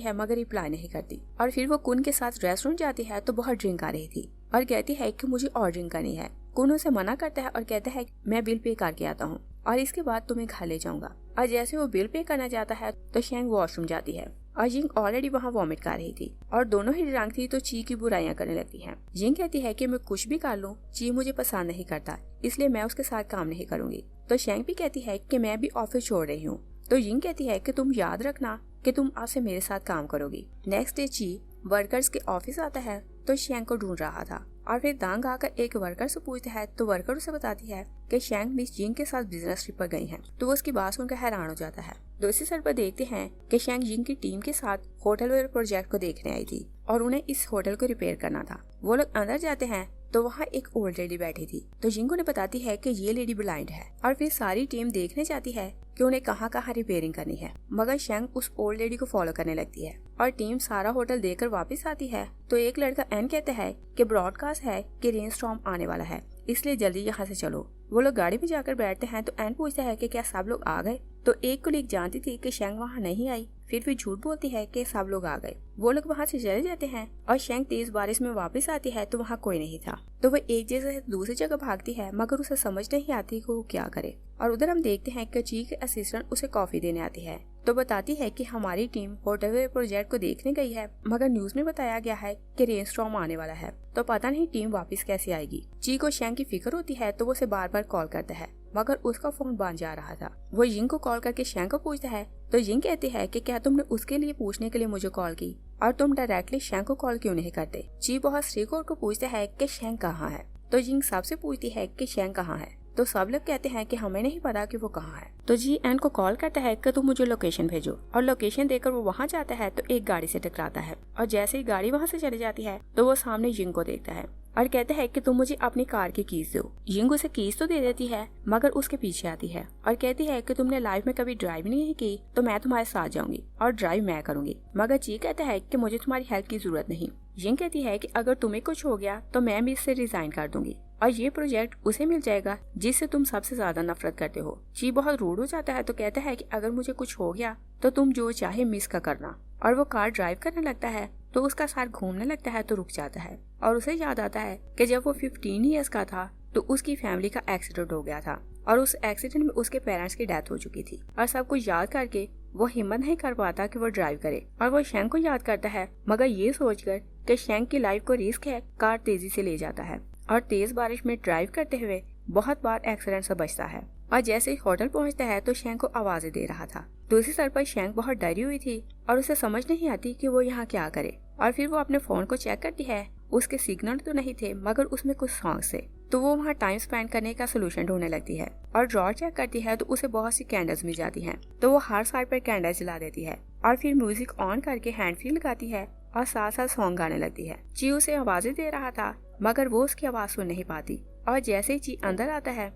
है मगर रिप्लाई नहीं करती और फिर वो कुन के साथ रेस्टोरेंट जाती है तो बहुत ड्रिंक आ रही थी और कहती है कि मुझे और ड्रिंक करनी है। कुन उसे मना करता है और कहता है मैं बिल पे करके आता हूँ और इसके बाद तुम्हें घर ले जाऊंगा। और जैसे वो बिल पे करना चाहता है तो शैंक वॉशरूम जाती है और यिंग ऑलरेडी वहाँ वॉमिट कर रही थी और दोनों ही ड्रंक थी तो ची की बुराइयां करने लगती हैं। यिंग कहती है कि मैं कुछ भी कर लूं, ची मुझे पसंद नहीं करता इसलिए मैं उसके साथ काम नहीं करूंगी। तो शैंक भी कहती है कि मैं भी ऑफिस छोड़ रही हूँ। तो यिंग कहती है कि तुम याद रखना कि तुम आज से मेरे साथ काम करोगी। नेक्स्ट डे ची वर्कर्स के ऑफिस आता है तो शैंक को ढूंढ रहा था और फिर दांग आकर एक वर्कर से पूछता है तो वर्कर उसे बताती है कि शैंक मिस यिंग के साथ बिजनेस ट्रिप पर गई हैं। तो वो उसकी बात सुनकर हैरान हो जाता है। दूसरी साइड पर देखते हैं कि शैंक यिंग की टीम के साथ होटल वेयर प्रोजेक्ट को देखने आई थी और उन्हें इस होटल को रिपेयर करना था। वो लोग अंदर जाते हैं तो वहाँ एक ओल्ड लेडी बैठी थी तो यिंग उन्हें बताती है कि ये लेडी ब्लाइंड है और फिर सारी टीम देखने जाती है कि उन्हें कहाँ कहाँ रिपेयरिंग करनी है मगर शैंक उस ओल्ड लेडी को फॉलो करने लगती है और टीम सारा होटल देखकर वापस आती है तो एक लड़का एन कहता है कि ब्रॉडकास्ट है कि रेन स्टॉर्म आने वाला है इसलिए जल्दी यहाँ से चलो। वो लोग गाड़ी में जाकर बैठते हैं तो एन पूछता है कि क्या सब लोग आ गए। तो एक कोलीग जानती थी कि शैंक वहाँ नहीं आई फिर भी झूठ बोलती है कि सब लोग आ गए। वो लोग वहाँ से चले जाते हैं और शैंक तेज बारिश में वापस आती है तो वहाँ कोई नहीं था तो वो एक जगह से दूसरी जगह भागती है मगर उसे समझ नहीं आती कि वो क्या करे। और उधर हम देखते हैं कि ची के असिस्टेंट उसे कॉफी देने आती है तो बताती है कि हमारी टीम होटल वेयर प्रोजेक्ट को देखने गई है मगर न्यूज में बताया गया है कि रेन स्टॉर्म आने वाला है तो पता नहीं टीम वापस कैसे आएगी। ची को शैंक की फिक्र होती है तो वो उसे बार बार कॉल करता है मगर उसका फोन बंद जा रहा था। वो यिंग को कॉल करके शैंक को पूछता है तो यिंग कहती है कि क्या तुमने उसके लिए पूछने के लिए मुझे कॉल की और तुम डायरेक्टली शैंक को कॉल क्यों नहीं करते। ची बहुत स्ट्रिक्ट को पूछता है कि शैंक कहाँ है तो यिंग सबसे पूछती है कि शैंक कहाँ है तो सब लोग कहते हैं कि हमें नहीं पता कि वो कहाँ है। तो जी एन को कॉल करता है कि तुम मुझे लोकेशन भेजो और लोकेशन देकर वो वहाँ जाता है तो एक गाड़ी से टकराता है और जैसे ही गाड़ी वहाँ से चली जाती है तो वो सामने यिंग को देखता है और कहता है कि तुम मुझे अपनी कार की कीज दो। यिंग उसे कीज तो दे देती है मगर उसके पीछे आती है और कहती है कि तुमने लाइफ में कभी ड्राइव नहीं की तो मैं तुम्हारे साथ जाऊंगी और ड्राइव मैं करूंगी। मगर जी कहता है कि मुझे तुम्हारी हेल्प की जरूरत नहीं। यिंग कहती है कि अगर तुम्हें कुछ हो गया तो मैं भी इससे रिजाइन कर दूंगी और ये प्रोजेक्ट उसे मिल जाएगा जिससे तुम सबसे ज्यादा नफरत करते हो। ची बहुत रूड हो जाता है तो कहता है कि अगर मुझे कुछ हो गया तो तुम जो चाहे मिस का करना। और वो कार ड्राइव करने लगता है तो उसका सर घूमने लगता है तो रुक जाता है और उसे याद आता है कि जब वो 15 ईयर्स का था तो उसकी फैमिली का एक्सीडेंट हो गया था और उस एक्सीडेंट में उसके पेरेंट्स की डेथ हो चुकी थी और सब कुछ याद करके वो हिम्मत नहीं कर पाता कि वो ड्राइव करे और वो शैंक को याद करता है मगर ये सोचकर कि शैंक की लाइफ को रिस्क है कार तेजी से ले जाता है और तेज बारिश में ड्राइव करते हुए बहुत बार एक्सीडेंट से बचता है। और जैसे ही होटल पहुंचता है तो शैंक को आवाजें दे रहा था। दूसरी साइड पर शैंक बहुत डरी हुई थी और उसे समझ नहीं आती कि वो यहाँ क्या करे और फिर वो अपने फोन को चेक करती है उसके सिग्नल तो नहीं थे मगर उसमें कुछ सॉन्ग्स थे। तो वो वहाँ टाइम स्पेंड करने का सोल्यूशन ढूंढने लगती है और ड्रॉर चेक करती है तो उसे बहुत सी कैंडल्स मिल जाती हैं। तो वो हर साइड पर कैंडल जला देती है और फिर म्यूजिक ऑन करके हैंड फ्री लगाती है और साथ साथ सॉन्ग गाने लगती है। ची उसे आवाजें दे रहा था मगर वो उसकी आवाज सुन नहीं पाती और जैसे ही ची अंदर आता है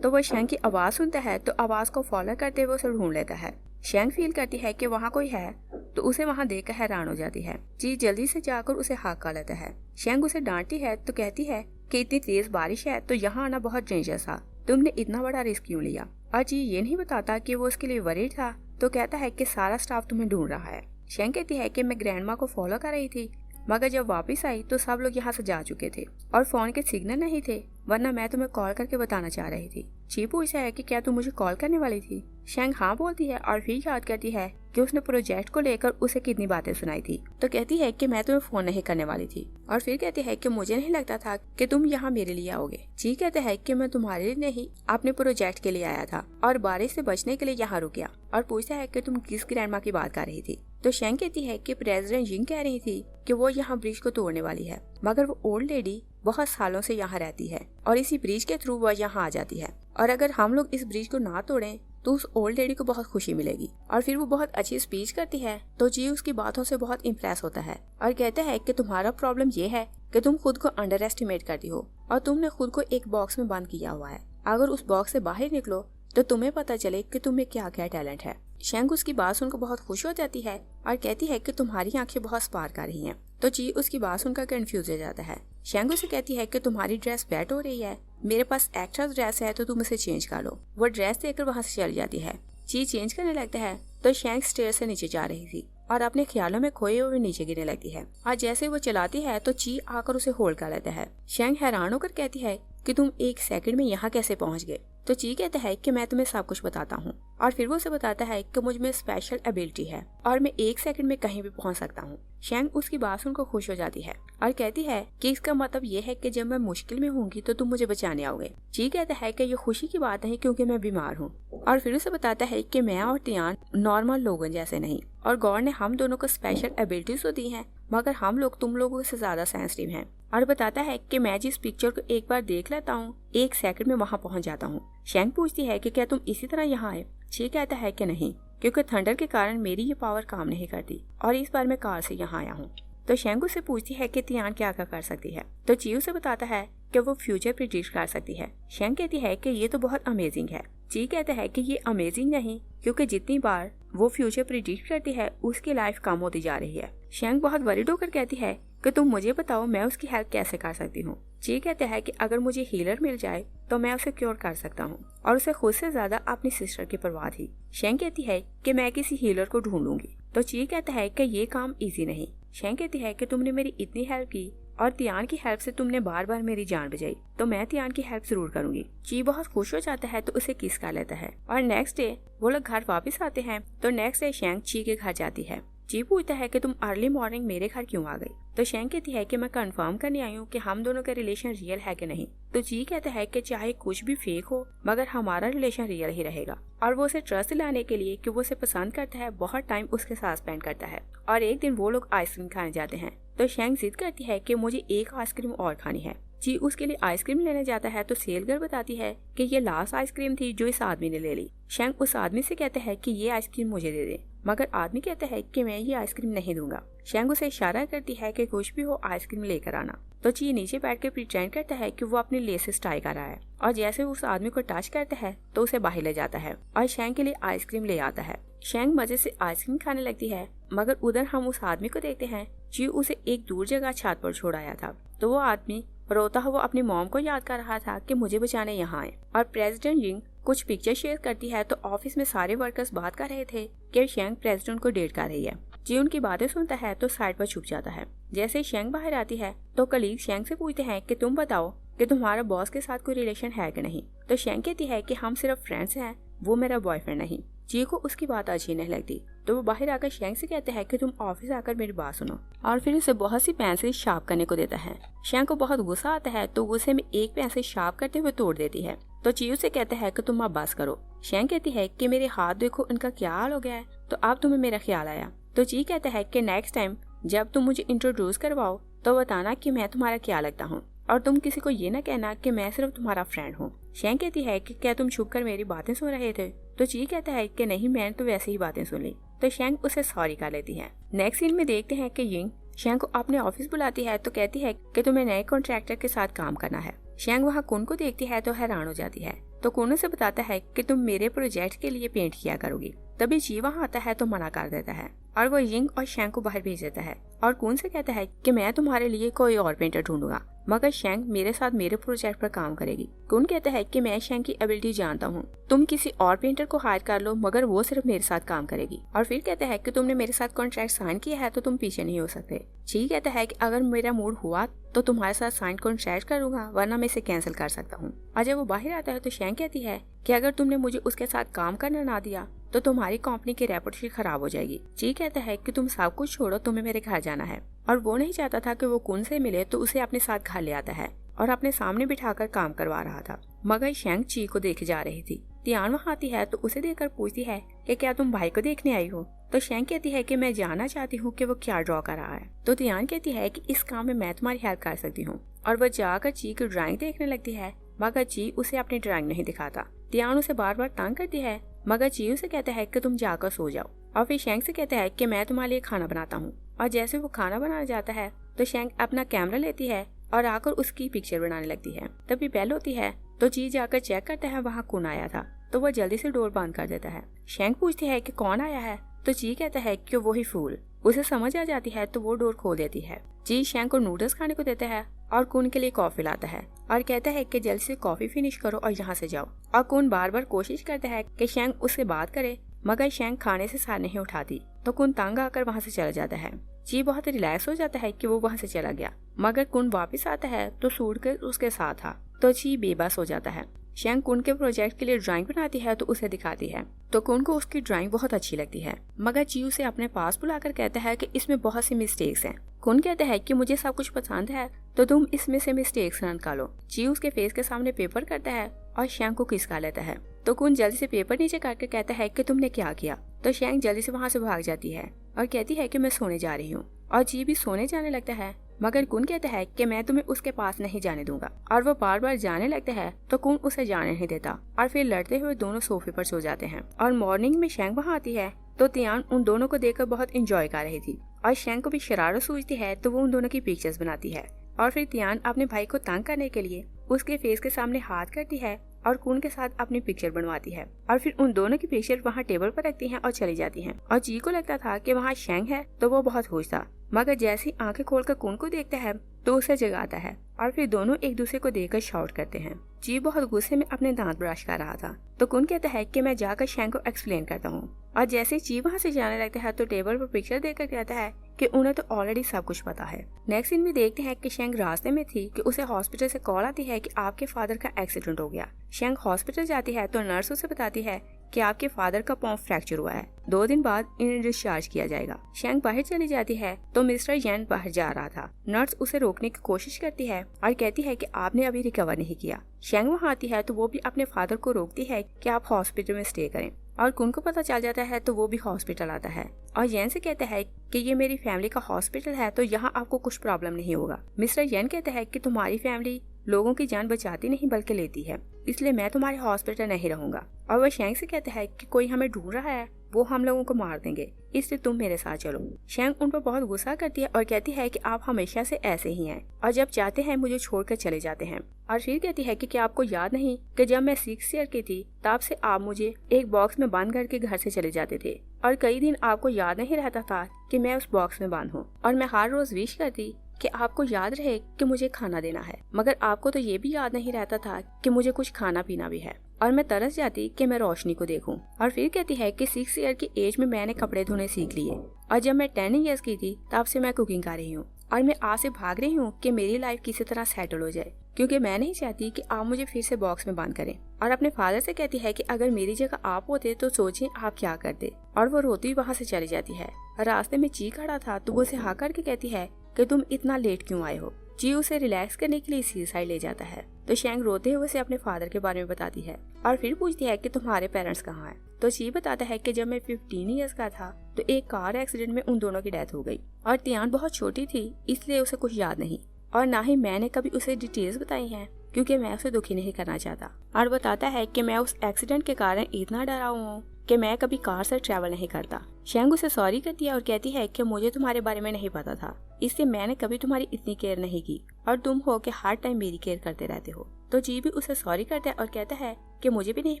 तो वो शेंग की आवाज सुनता है तो आवाज को फॉलो करते हुए उसे ढूंढ लेता है। शेंग फील करती है कि वहाँ कोई है तो उसे वहाँ देखकर हैरान हो जाती है। ची जल्दी से जाकर उसे हाथ का लेता है। शेंग उसे डांटती है तो कहती है कि इतनी तेज बारिश है तो यहाँ आना बहुत डेंजरस था, तुमने इतना बड़ा रिस्क क्यों लिया। और ची ये नहीं बताता कि वो उसके लिए वरीड था तो कहता है कि सारा स्टाफ तुम्हें ढूंढ रहा है। शेंग कहती है कि मैं ग्रैंडमा को फॉलो कर रही थी मगर जब वापस आई तो सब लोग यहाँ से जा चुके थे और फोन के सिग्नल नहीं थे, वरना मैं तुम्हें कॉल करके बताना चाह रही थी। ची पूछता है कि क्या तुम मुझे कॉल करने वाली थी। शेंग हाँ बोलती है और फिर याद करती है कि उसने प्रोजेक्ट को लेकर उसे कितनी बातें सुनाई थी। तो कहती है कि मैं तुम्हें फोन नहीं करने वाली थी और फिर कहती है कि मुझे नहीं लगता था कि तुम यहाँ मेरे लिए आओगे। ची कहते हैं कि मैं तुम्हारे लिए नहीं अपने प्रोजेक्ट के लिए आया था और बारिश से बचने के लिए यहाँ रुक गया और पूछता है कि तुम किस ग्रैंडमा की बात कर रही थी। तो शेंग कहती है कि प्रेसिडेंट जिंग कह रही थी कि वो यहाँ ब्रिज को तोड़ने वाली है मगर वो ओल्ड लेडी बहुत सालों से यहाँ रहती है और इसी ब्रिज के थ्रू वह यहाँ आ जाती है और अगर हम लोग इस ब्रिज को ना तोड़ें तो उस ओल्ड लेडी को बहुत खुशी मिलेगी। और फिर वो बहुत अच्छी स्पीच करती है तो जी उसकी बातों से बहुत इम्प्रेस होता है और कहता है कि तुम्हारा प्रॉब्लम ये है कि तुम खुद को अंडर एस्टिमेट करती हो और तुमने खुद को एक बॉक्स में बंद किया हुआ है। अगर उस बॉक्स से बाहर निकलो तो तुम्हें पता चले कि तुम्हें क्या क्या टैलेंट है। शेंग उसकी बात सुनकर बहुत खुश हो जाती है और कहती है कि तुम्हारी आंखें बहुत स्पार्क आ रही हैं। तो ची उसकी बात सुनकर कंफ्यूज हो जाता है। शेंग उसे कहती है कि तुम्हारी ड्रेस वेट हो रही है, मेरे पास एक्स्ट्रा ड्रेस है तो तुम उसे चेंज कर लो। वो ड्रेस देकर वहाँ से चल जाती है। ची चेंज करने लगता है तो शेंग स्टेयर से नीचे जा रही थी और अपने ख्यालों में खोए हुए नीचे गिरने लगती है और जैसे वो चलाती है तो ची आकर उसे होल्ड कर लेता है। शेंग हैरान होकर कहती है कि तुम 1 सेकंड में यहाँ कैसे पहुँच गए। तो ची कहता है कि मैं तुम्हें सब कुछ बताता हूँ और फिर वो उसे बताता है कि मुझ में स्पेशल एबिलिटी है और मैं 1 सेकंड में कहीं भी पहुँच सकता हूँ। शेंग उसकी बात सुनकर खुश हो जाती है और कहती है कि इसका मतलब ये है कि जब मैं मुश्किल में होंगी तो तुम मुझे बचाने आओगे। ची कहता है कि ये खुशी की बात नहीं क्योंकि मैं बीमार हूँ और फिर उसे बताता है कि मैं और तियान नॉर्मल लोगों जैसे नहीं और गॉड ने हम दोनों को स्पेशल एबिलिटीज तो दी हैं मगर हम लोग तुम लोगों से ज्यादा सेंसिटिव हैं। और बताता है कि मैं जिस पिक्चर को एक बार देख लेता हूँ 1 सेकंड में वहाँ पहुँच जाता हूँ। शेंग पूछती है कि क्या तुम इसी तरह यहाँ आए। ची कहता है कि नहीं, क्योंकि थंडर के कारण मेरी ये पावर काम नहीं करती और इस बार मैं कार से यहाँ आया हूँ। तो शेंग उसे पूछती है कि तियान क्या क्या कर सकती है। तो ची उसे बताता है कि वो फ्यूचर प्रिडिक्ट कर सकती है। शेंग कहती है कि ये तो बहुत अमेजिंग है। ची कहता है कि ये अमेजिंग नहीं क्योंकि जितनी बार वो फ्यूचर प्रिडिक्ट करती है उसकी लाइफ कम होती जा रही है। शेंग बहुत वरीड होकर कहती है कि तुम मुझे बताओ मैं उसकी हेल्प कैसे कर सकती हूँ। ची कहता है कि अगर मुझे हीलर मिल जाए तो मैं उसे क्योर कर सकता हूँ और उसे खुद से ज्यादा अपनी सिस्टर की परवाह थी। शेंग कहती है कि मैं किसी हीलर को ढूंढूंगी। तो ची कहता है कि ये काम इजी नहीं। शेंग कहती है कि तुमने मेरी इतनी हेल्प की और तियान की हेल्प से तुमने बार बार मेरी जान बचाई तो मैं तियान की हेल्प जरूर करूंगी। ची बहुत खुश हो जाता है तो उसे किस कर लेता है और नेक्स्ट डे वो लोग घर वापस आते हैं। तो नेक्स्ट डे शेंग ची के घर जाती है। ची पूछता है कि तुम अर्ली मॉर्निंग मेरे घर क्यों आ गई। तो शेंग कहती है कि मैं कंफर्म करने आई हूँ कि हम दोनों का रिलेशन रियल है कि नहीं। तो ची कहता है कि चाहे कुछ भी फेक हो मगर हमारा रिलेशन रियल ही रहेगा और वो उसे ट्रस्ट दिलाने के लिए कि वो उसे पसंद करता है बहुत टाइम उसके साथ स्पेंड करता है। और एक दिन वो लोग आइसक्रीम खाने जाते हैं। तो शेंग जिद करती है कि मुझे एक आइसक्रीम और खानी है। ची उसके लिए आइसक्रीम लेने जाता है तो सेल गर्ल बताती है कि ये लास्ट आइसक्रीम थी जो इस आदमी ने ले ली। शेंग उस आदमी से कहता है कि ये आइसक्रीम मुझे दे दे मगर आदमी कहता है कि मैं ये आइसक्रीम नहीं दूंगा। शेंग उसे इशारा करती है कि कुछ भी हो आइसक्रीम लेकर आना। तो ची नीचे बैठ के प्रिटेंड करता है कि वो अपनी लेसेस टाई कर रहा है और जैसे उस आदमी को टच करता है तो उसे बाहर ले जाता है और शेंग के लिए आइसक्रीम ले आता है। शेंग मजे से आइसक्रीम खाने लगती है मगर उधर हम उस आदमी को देखते हैं जी उसे एक दूर जगह छत पर छोड़ आया था। तो वो आदमी रोता हुआ अपनी मॉम को याद कर रहा था कि मुझे बचाने यहाँ आए। और प्रेसिडेंट जिंग कुछ पिक्चर शेयर करती है तो ऑफिस में सारे वर्कर्स बात कर रहे थे कि शेंग प्रेसिडेंट को डेट कर रही है। जी उनकी बातें सुनता है तो साइड पर छुप जाता है। जैसे शेंग बाहर आती है तो कलीग शेंग से पूछते हैं कि तुम बताओ कि तुम्हारा बॉस के साथ कोई रिलेशन है कि नहीं। तो शेंग कहती है कि हम सिर्फ फ्रेंड्स हैं, वो मेरा बॉयफ्रेंड नहीं। जी को उसकी बात अच्छी नहीं लगती तो वो बाहर आकर शेंग से कहते हैं कि तुम ऑफिस आकर मेरी बात सुनो और फिर उसे बहुत सी पेंसिल शार्प करने को देता है। शेंग को बहुत गुस्सा आता है तो गुस्से में एक पेंसिल शार्प करते हुए तोड़ देती है। तो ची से कहता है कि तुम अब बस करो। शेंग कहती है कि मेरे हाथ देखो इनका क्या हाल हो गया है तो अब तुम्हें मेरा ख्याल आया। तो ची कहता है कि नेक्स्ट टाइम जब तुम मुझे इंट्रोड्यूस करवाओ तो बताना कि मैं तुम्हारा क्या लगता हूँ, और तुम किसी को ये ना कहना कि मैं सिर्फ तुम्हारा फ्रेंड हूँ। शेंग कहती है कि क्या तुम छुप कर मेरी बातें सुन रहे थे? तो ची कहता है कि नहीं, मैंने तो वैसे ही बातें सुन ली। तो शेंग उसे सॉरी कर लेती है। नेक्स्ट सीन में देखते हैं कि यिंग शेंग को अपने ऑफिस बुलाती है तो कहती है कि तुम्हें नए कॉन्ट्रैक्टर के साथ काम करना है। शेंग वहाँ कुन को देखती है तो हैरान हो जाती है, तो कुन उसे बताता है कि तुम मेरे प्रोजेक्ट के लिए पेंट किया करोगी। तभी जी वहाँ आता है तो मना कर देता है और वो यिंग और शेंग को बाहर भेज देता है और कुन से कहता है कि मैं तुम्हारे लिए कोई और पेंटर ढूंढूंगा, मगर शेंग मेरे साथ मेरे प्रोजेक्ट पर काम करेगी। कुन कहता है कि मैं शेंग की एबिलिटी जानता हूँ, तुम किसी और पेंटर को हायर कर लो, मगर वो सिर्फ मेरे साथ काम करेगी। और फिर कहता है कि तुमने मेरे साथ कॉन्ट्रैक्ट साइन किया है तो तुम पीछे नहीं हो सकते। ची कहता है कि अगर मेरा मूड हुआ तो तुम्हारे साथ साइन कॉन्ट्रैक्ट करूंगा, वरना मैं इसे कैंसिल कर सकता हूँ। और जब वो बाहर आता है तो शेंग कहती है कि अगर तुमने मुझे उसके साथ काम करना ना दिया तो तुम्हारी कंपनी की रेपुटेशन खराब हो जाएगी। ची कहता है कि तुम सब कुछ छोड़ो, तुम्हें मेरे घर जाना है। और वो नहीं चाहता था कि वो कुन से मिले, तो उसे अपने साथ घर ले आता है और अपने सामने बिठाकर काम करवा रहा था, मगर शेंग ची को देखे जा रही थी। तियान वहाँ आती है तो उसे देखकर पूछती है कि क्या तुम भाई को देखने आई हो? तो शेंग कहती है कि मैं जानना चाहती हूँ कि वो क्या ड्रॉ कर रहा है। तो तियान कहती है कि इस काम में मैं तुम्हारी हेल्प कर सकती हूँ, और वो जाकर ची की ड्राइंग देखने लगती है, मगर ची उसे अपनी ड्राइंग नहीं दिखाता। तियान उसे बार बार तंग करती है, मगर ची उसे कहता है कि तुम जाकर सो जाओ। और फिर शेंग से कहता है कि मैं तुम्हारे लिए खाना बनाता हूँ। और जैसे वो खाना बनाने जाता है तो शेंग अपना कैमरा लेती है और आकर उसकी पिक्चर बनाने लगती है। तभी बेल होती है तो ची जाकर चेक करता है वहाँ कौन आया था, तो वह जल्दी से डोर बंद कर देता है। शेंग पूछती है कि कौन आया है, तो ची कहता है कि वही फूल। उसे समझ आ जाती है तो वो डोर खोल देती है। ची शेंग को नूडल्स खाने को देता है और कुन के लिए कॉफी लाता है और कहता है कि जल्दी से कॉफी फिनिश करो और यहाँ से जाओ। और कुन बार बार कोशिश करता है कि शेंग उससे बात करे, मगर शेंग खाने से सर नहीं उठाती, तो कुन तंग आकर वहाँ से चला जाता है। ची बहुत रिलैक्स हो जाता है कि वो वहाँ से चला गया, मगर कुन वापस आता है तो सूटकेस उसके साथ था, तो ची बेबस हो जाता है। शेंग कुन के प्रोजेक्ट के लिए ड्राइंग बनाती है तो उसे दिखाती है, तो कुन को उसकी ड्राइंग बहुत अच्छी लगती है, मगर ची उसे अपने पास बुलाकर कहता है कि इसमें बहुत सी मिस्टेक्स हैं। कुन कहता है कि मुझे सब कुछ पसंद है, तो तुम इसमें से मिस्टेक्स न निकालो। ची उसके फेस के सामने पेपर करता है और शेंग को किस कर लेता है, तो कुन जल्दी से पेपर नीचे करके कहता है कि तुमने क्या किया। तो शेंग जल्दी से वहाँ से भाग जाती है और कहती है कि मैं सोने जा रही हूँ, और ची भी सोने जाने लगता है, मगर कुन कहता है कि मैं तुम्हें उसके पास नहीं जाने दूंगा, और वो बार बार जाने लगता है तो कुन उसे जाने नहीं देता, और फिर लड़ते हुए दोनों सोफे पर सो जाते हैं। और मॉर्निंग में शेंग वहाँ आती है तो तियान उन दोनों को देखकर बहुत इंजॉय कर रही थी, और शेंग को भी शरारत सूझती है तो वो उन दोनों की पिक्चर्स बनाती है। और फिर तियान अपने भाई को तंग करने के लिए उसके फेस के सामने हाथ करती है और कुन के साथ अपनी पिक्चर बनवाती है, और फिर उन दोनों की पिक्चर वहाँ टेबल पर रखती हैं और चली जाती हैं। और जी को लगता था कि वहाँ शेंग है तो वो बहुत खुश था, मगर जैसे ही आंखें खोलकर कुन को देखता है तो उसे जगाता है, और फिर दोनों एक दूसरे को देखकर शाउट करते हैं। जी बहुत गुस्से में अपने दांत ब्रश कर रहा था, तो कुन कहता है कि मैं जाकर शेंग को एक्सप्लेन करता हूँ। और जैसे जी वहाँ से जाने लगता है तो टेबल पर पिक्चर देखकर कहता है कि उन्हें तो ऑलरेडी सब कुछ पता है। नेक्स्ट सीन में देखते हैं कि शेंग रास्ते में थी कि उसे हॉस्पिटल से कॉल आती है कि आपके फादर का एक्सीडेंट हो गया। शेंग हॉस्पिटल जाती है तो नर्स उसे बताती है कि आपके फादर का पांव फ्रैक्चर हुआ है, 2 दिन बाद इन्हें डिस्चार्ज किया जाएगा। शेंग बाहर चली जाती है तो मिस्टर येन बाहर जा रहा था। नर्स उसे रोकने की कोशिश करती है और कहती है कि आपने अभी रिकवर नहीं किया। शेंग वहाँ आती है तो वो भी अपने फादर को रोकती है कि आप हॉस्पिटल में स्टे करें, और कुन को पता चल जाता है तो वो भी हॉस्पिटल आता है और येन से कहता है कि ये मेरी फैमिली का हॉस्पिटल है तो यहाँ आपको कुछ प्रॉब्लम नहीं होगा। मिस्टर येन कहता है कि तुम्हारी फैमिली लोगों की जान बचाती नहीं बल्कि लेती है, इसलिए मैं तुम्हारे हॉस्पिटल नहीं रहूंगा। और वह शेंग से कहता है कि कोई हमें ढूंढ रहा है, वो हम लोगों को मार देंगे, इसलिए तुम मेरे साथ चलो। शेंग उन पर बहुत गुस्सा करती है और कहती है कि आप हमेशा से ऐसे ही हैं और जब चाहते हैं मुझे छोड़कर चले जाते हैं। और फिर कहती है कि क्या आपको याद नहीं कि जब मैं 6 ईयर की थी तब से आप मुझे एक बॉक्स में बंद करके घर से चले जाते थे, और कई दिन आपको याद नहीं रहता था कि मैं उस बॉक्स में बंद हूँ, और मैं हर रोज विश करती कि आपको याद रहे कि मुझे खाना देना है, मगर आपको तो ये भी याद नहीं रहता था कि मुझे कुछ खाना पीना भी है, और मैं तरस जाती कि मैं रोशनी को देखूं। और फिर कहती है कि 6 ईयर की एज में मैंने कपड़े धोने सीख लिए, और जब मैं 10 ईयर्स की थी तब से मैं कुकिंग कर रही हूँ, और मैं आज से भाग रही हूँ कि मेरी लाइफ किसी तरह सेटल हो जाए, क्योंकि मैं नहीं चाहती कि आप मुझे फिर से बॉक्स में बंद करें। और अपने फादर से कहती है कि अगर मेरी जगह आप होते तो सोचें आप क्या करते, और वो रोती वहाँ से चली जाती है। रास्ते में ची खड़ा था तो वो उसे हाँ करके कहती है कि तुम इतना लेट क्यों आए हो। जी उसे रिलैक्स करने के लिए सी साइड ले जाता है। तो शेंग रोते हुए उसे अपने फादर के बारे में बताती है और फिर पूछती है कि तुम्हारे पेरेंट्स कहाँ हैं। तो जी बताता है कि जब मैं 15 इयर्स का था तो एक कार एक्सीडेंट में उन दोनों की डेथ हो गई और तियान बहुत छोटी थी, इसलिए उसे कुछ याद नहीं और ना ही मैंने कभी उसे डिटेल्स बताई हैं क्योंकि मैं उसे दुखी नहीं करना चाहता। और बताता है कि मैं उस एक्सीडेंट के कारण इतना डरा हूँ कि मैं कभी कार से ट्रैवल नहीं करता। शेंग उसे सॉरी करती है और कहती है कि मुझे तुम्हारे बारे में नहीं पता था, इसलिए मैंने कभी तुम्हारी इतनी केयर नहीं की और तुम हो कि हर टाइम मेरी केयर करते रहते हो। तो जी भी उसे सॉरी करता है और कहता है कि मुझे भी नहीं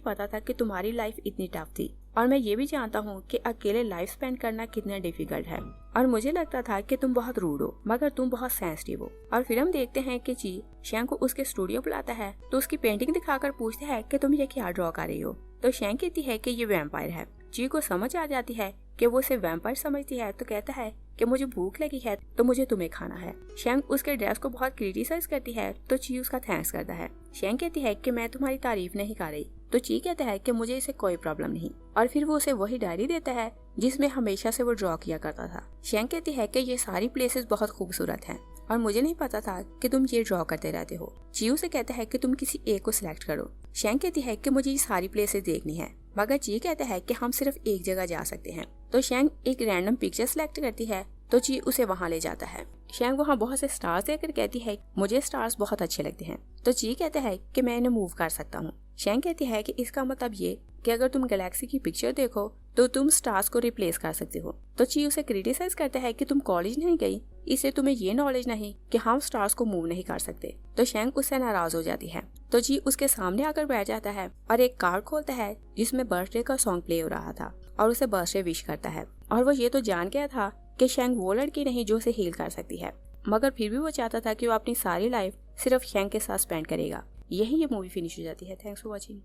पता था कि तुम्हारी लाइफ इतनी टफ थी और मैं ये भी जानता हूँ कि अकेले लाइफ स्पेंड करना कितना डिफिकल्ट है और मुझे लगता था कि तुम बहुत रूड हो मगर तुम बहुत सेंसिटिव हो। और फिर हम देखते हैं कि जी शेंग को उसके स्टूडियो बुलाता है तो उसकी पेंटिंग दिखाकर पूछता है कि तुम ये क्या ड्रॉ कर रही हो। तो शेंग कहती है कि ये वैम्पायर है। जी को समझ आ जाती है कि वो उसे वैम्पायर समझती है तो कहता है कि मुझे भूख लगी है तो मुझे तुम्हें खाना है। शेंग उसके ड्रेस को बहुत क्रिटिसाइज करती है तो ची उसका थैंक्स करता है। शेंग कहती है कि मैं तुम्हारी तारीफ नहीं कर रही तो ची कहता है कि मुझे इसे कोई प्रॉब्लम नहीं और फिर वो उसे वही डायरी देता है जिसमें हमेशा से वो ड्रॉ किया करता था। शेंग कहती है कि ये सारी प्लेसेस बहुत खूबसूरत हैं और मुझे नहीं पता था कि तुम ये ड्रॉ करते रहते हो। ची से कहता है कि तुम किसी एक को सिलेक्ट करो। शेंग कहती है कि मुझे ये सारी प्लेसेस देखनी है मगर ची कहता है कि हम सिर्फ एक जगह जा सकते हैं। तो शेंग एक रैंडम पिक्चर सिलेक्ट करती है तो ची उसे वहाँ ले जाता है। शेंग वहाँ बहुत से स्टार्स देखकर कहती है मुझे स्टार्स बहुत अच्छे लगते हैं। तो ची कहता है कि मैं इन्हें मूव कर सकता हूँ। शेंग कहती है कि इसका मतलब ये कि अगर तुम गैलेक्सी की पिक्चर देखो तो तुम स्टार्स को रिप्लेस कर सकते हो। तो ची उसे क्रिटिसाइज करता है कि तुम कॉलेज नहीं गई इससे तुम्हें ये नॉलेज नहीं कि हम स्टार्स को मूव नहीं कर सकते। तो शेंग उससे नाराज हो जाती है। तो जी उसके सामने आकर बैठ जाता है और एक कार्ड खोलता है जिसमें बर्थडे का सॉन्ग प्ले हो रहा था और उसे बर्थडे विश करता है। और वो ये तो जान गया था कि शेंग वो लड़की नहीं जो उसे हील कर सकती है मगर फिर भी वो चाहता था कि वो अपनी सारी लाइफ सिर्फ शेंग के साथ स्पेंड करेगा। यही ये मूवी फिनिश हो जाती है। Thanks for watching.